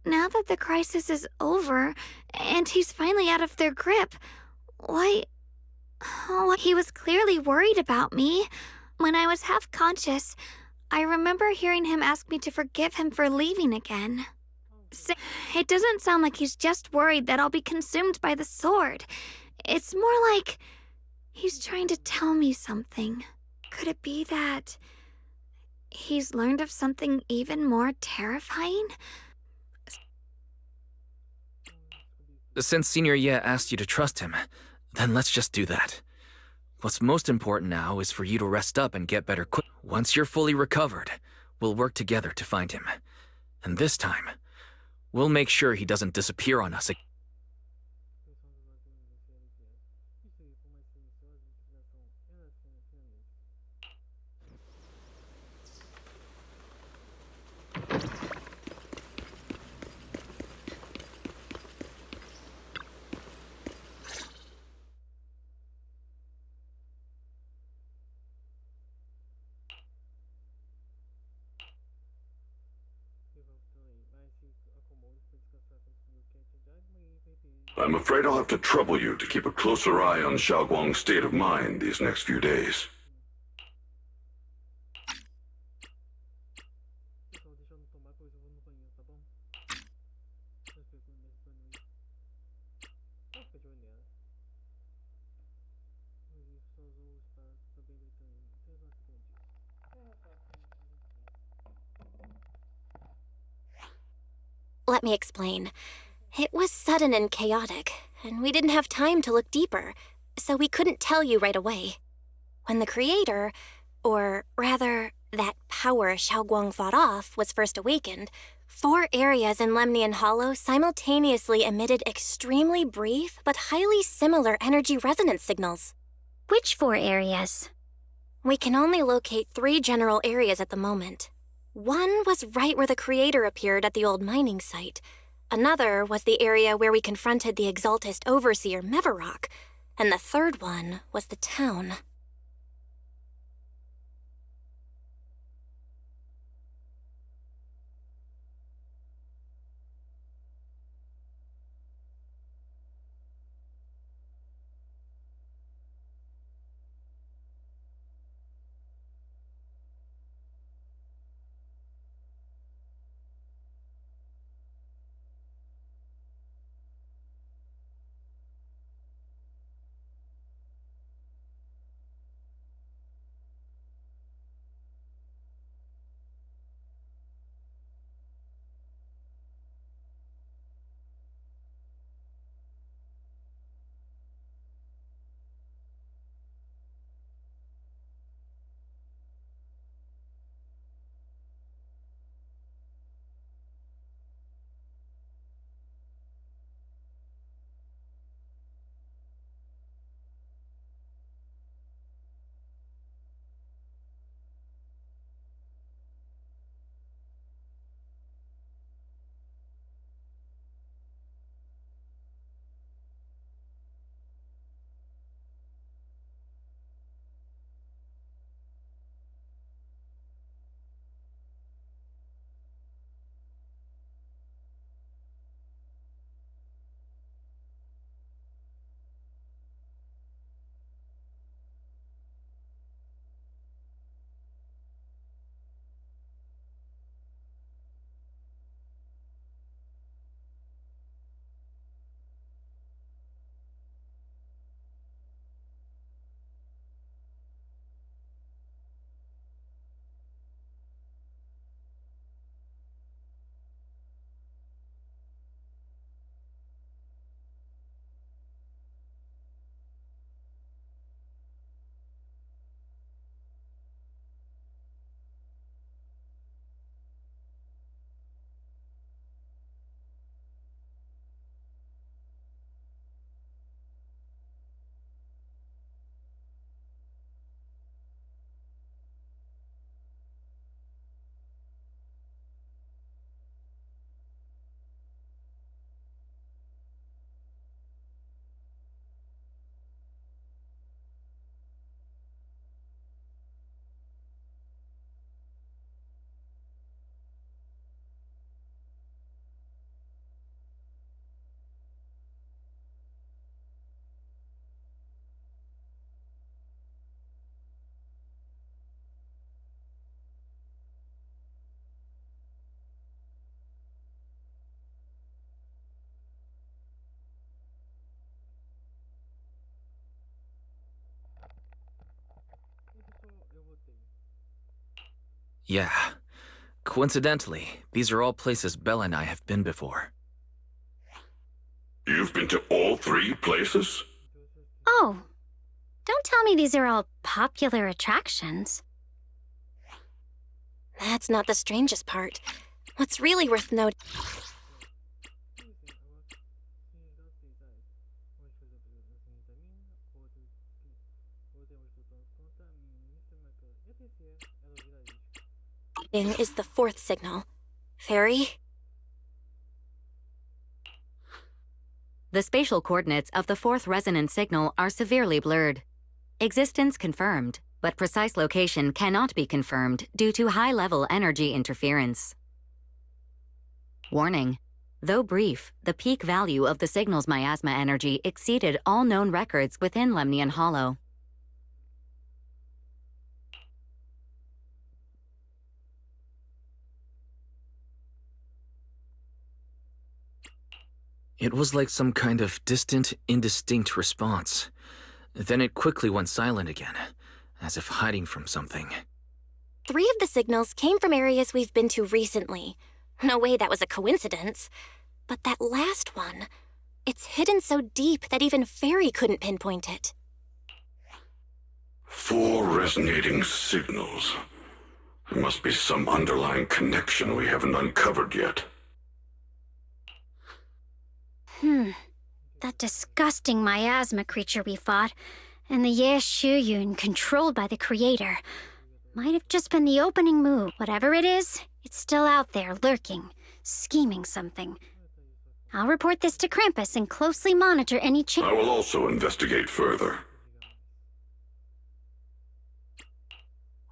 now that the crisis is over, and he's finally out of their grip, why... Oh, he was clearly worried about me. When I was half conscious, I remember hearing him ask me to forgive him for leaving again. It doesn't sound like he's just worried that I'll be consumed by the sword. It's more like he's trying to tell me something. Could it be that he's learned of something even more terrifying? Since Senior Ye asked you to trust him, then let's just do that. What's most important now is for you to rest up and get better quick. Once you're fully recovered, we'll work together to find him. And this time, we'll make sure he doesn't disappear on us again. I'm afraid I'll have to trouble you to keep a closer eye on Shunguang's state of mind these next few days. Let me explain. It was sudden and chaotic, and we didn't have time to look deeper, so we couldn't tell you right away. When the Creator, or rather, that power Shunguang fought off, was first awakened, 4 areas in Lemnian Hollow simultaneously emitted extremely brief but highly similar energy resonance signals. Which 4 areas? We can only locate 3 general areas at the moment. One was right where the Creator appeared at the old mining site. Another was the area where we confronted the Exaltist Overseer Mevarok. And the third one was the town. Yeah. Coincidentally, these are all places Bella and I have been before. You've been to all 3 places? Oh, don't tell me these are all popular attractions. That's not the strangest part. What's really worth noting... is the 4th signal. Fairy? The spatial coordinates of the 4th resonance signal are severely blurred. Existence confirmed, but precise location cannot be confirmed due to high-level energy interference. Warning. Though brief, the peak value of the signal's miasma energy exceeded all known records within Lemnian Hollow. It was like some kind of distant, indistinct response. Then it quickly went silent again, as if hiding from something. 3 of the signals came from areas we've been to recently. No way that was a coincidence. But that last one, it's hidden so deep that even Fairy couldn't pinpoint it. 4 resonating signals. There must be some underlying connection we haven't uncovered yet. That disgusting miasma creature we fought, and the Ye Shunguang controlled by the Creator, might have just been the opening move. Whatever it is, it's still out there, lurking, scheming something. I'll report this to Krampus and closely monitor any change. I will also investigate further.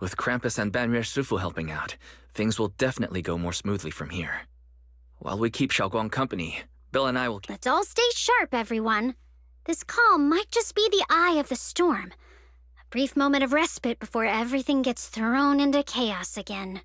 With Krampus and Banrier Sufu helping out, things will definitely go more smoothly from here. While we keep Shiyuan company, Bill and I will... Let's all stay sharp, everyone. This calm might just be the eye of the storm. A brief moment of respite before everything gets thrown into chaos again.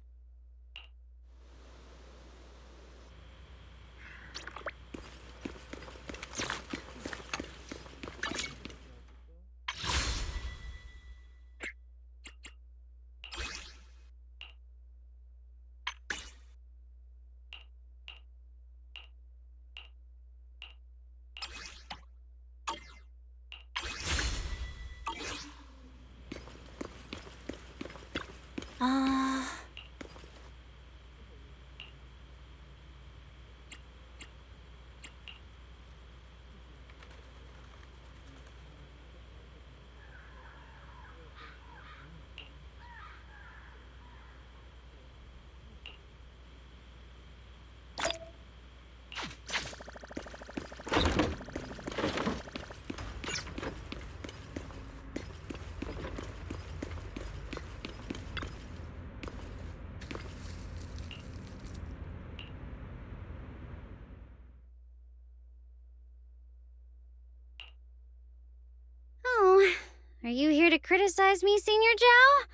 Are you here to criticize me, Senior Joe?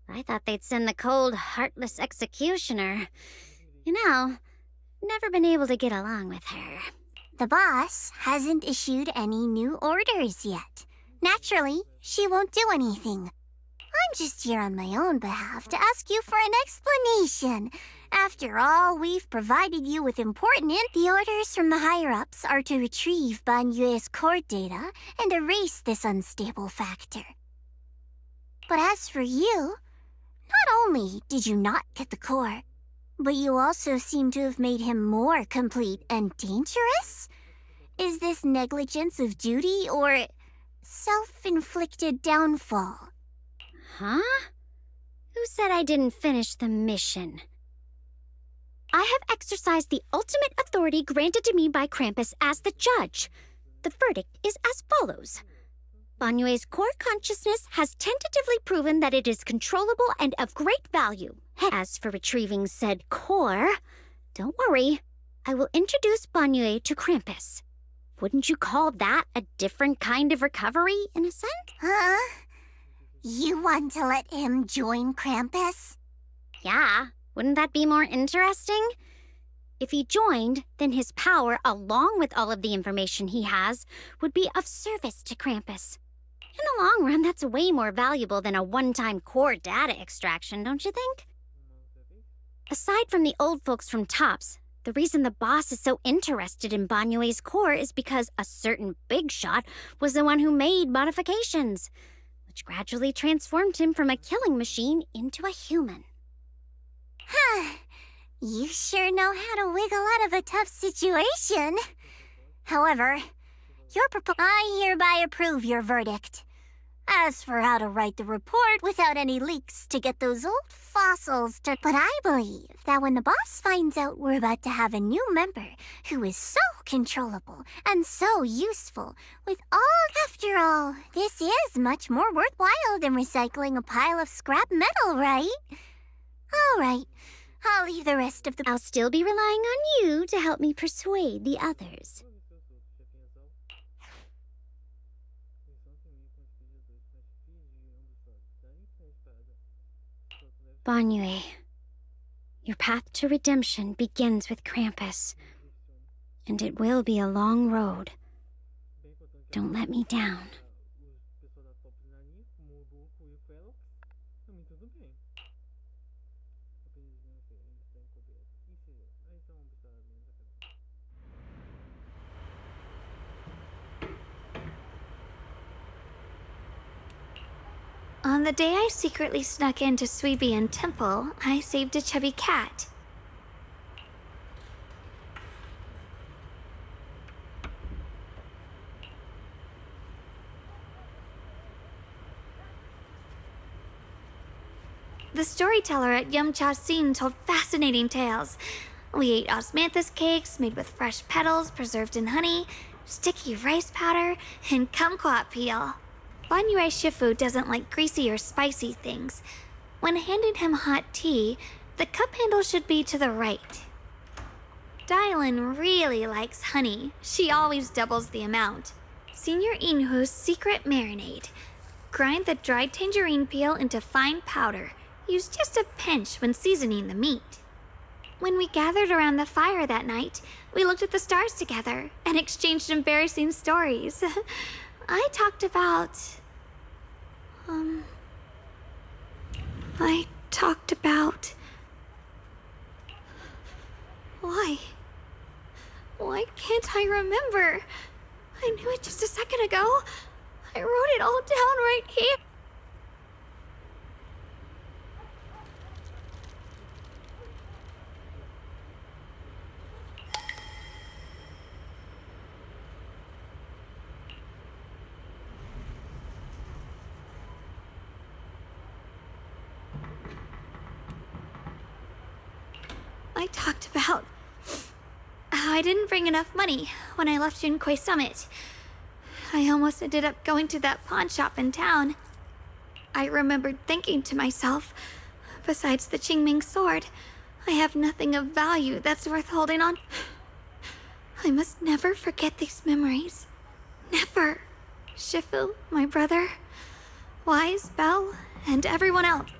I thought they'd send the cold, heartless executioner. You know, never been able to get along with her. The boss hasn't issued any new orders yet. Naturally, she won't do anything. I'm just here on my own behalf to ask you for an explanation. After all, we've provided you with important The orders from the higher-ups are to retrieve Ban Yue's core data and erase this unstable factor. But as for you, not only did you not get the core, but you also seem to have made him more complete and dangerous? Is this negligence of duty or self-inflicted downfall? Huh? Who said I didn't finish the mission? I have exercised the ultimate authority granted to me by Krampus as the judge. The verdict is as follows. Ban Yue's core consciousness has tentatively proven that it is controllable and of great value. As for retrieving said core, don't worry. I will introduce Ban Yue to Krampus. Wouldn't you call that a different kind of recovery, in a sense? Huh? You want to let him join Krampus? Yeah. Wouldn't that be more interesting? If he joined, then his power, along with all of the information he has, would be of service to Krampus. In the long run, that's way more valuable than a one-time core data extraction, don't you think? Aside from the old folks from Tops, the reason the boss is so interested in Banyue's core is because a certain big shot was the one who made modifications, which gradually transformed him from a killing machine into a human. You sure know how to wiggle out of a tough situation. However, I hereby approve your verdict. As for how to write the report without any leaks to get those old fossils to... But I believe that when the boss finds out we're about to have a new member who is so controllable and so useful, with all... After all, this is much more worthwhile than recycling a pile of scrap metal, right? All right, I'll leave the rest of the... I'll still be relying on you to help me persuade the others. Banyue, your path to redemption begins with Krampus, and it will be a long road. Don't let me down. On the day I secretly snuck into Suibian Temple, I saved a chubby cat. The storyteller at Yumcha Sin told fascinating tales. We ate osmanthus cakes made with fresh petals preserved in honey, sticky rice powder, and kumquat peel. Banyue Shifu doesn't like greasy or spicy things. When handing him hot tea, the cup handle should be to the right. Dylan really likes honey. She always doubles the amount. Senior Inhu's secret marinade. Grind the dried tangerine peel into fine powder. Use just a pinch when seasoning the meat. When we gathered around the fire that night, we looked at the stars together and exchanged embarrassing stories. I talked about... Why can't I remember? I knew it just a second ago. I wrote it all down right here. I talked about how I didn't bring enough money when I left Junkoi Summit. I almost ended up going to that pawn shop in town. I remembered thinking to myself, besides the Qingming sword, I have nothing of value that's worth holding on. I must never forget these memories. Never. Shifu, my brother, Wise, Belle, and everyone else.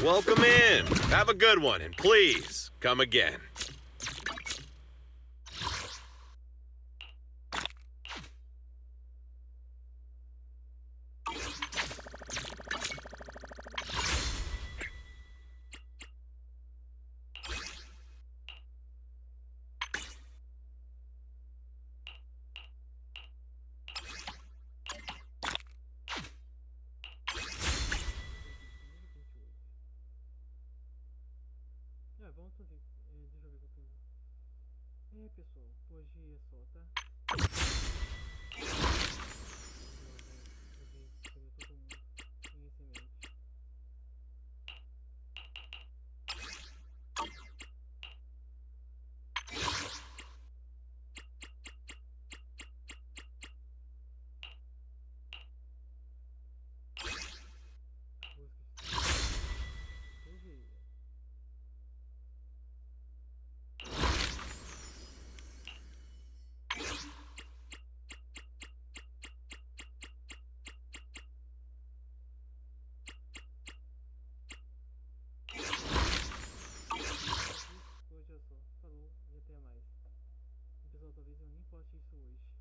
welcome in. Have a good one, and please, come again. Vamos fazer. Deixa eu ver o que eu tenho. Pessoal, hoje é só, tá? Eu tô com isso em mente. Hoje é só. Falou e até mais. Pessoal, talvez eu nem poste isso hoje.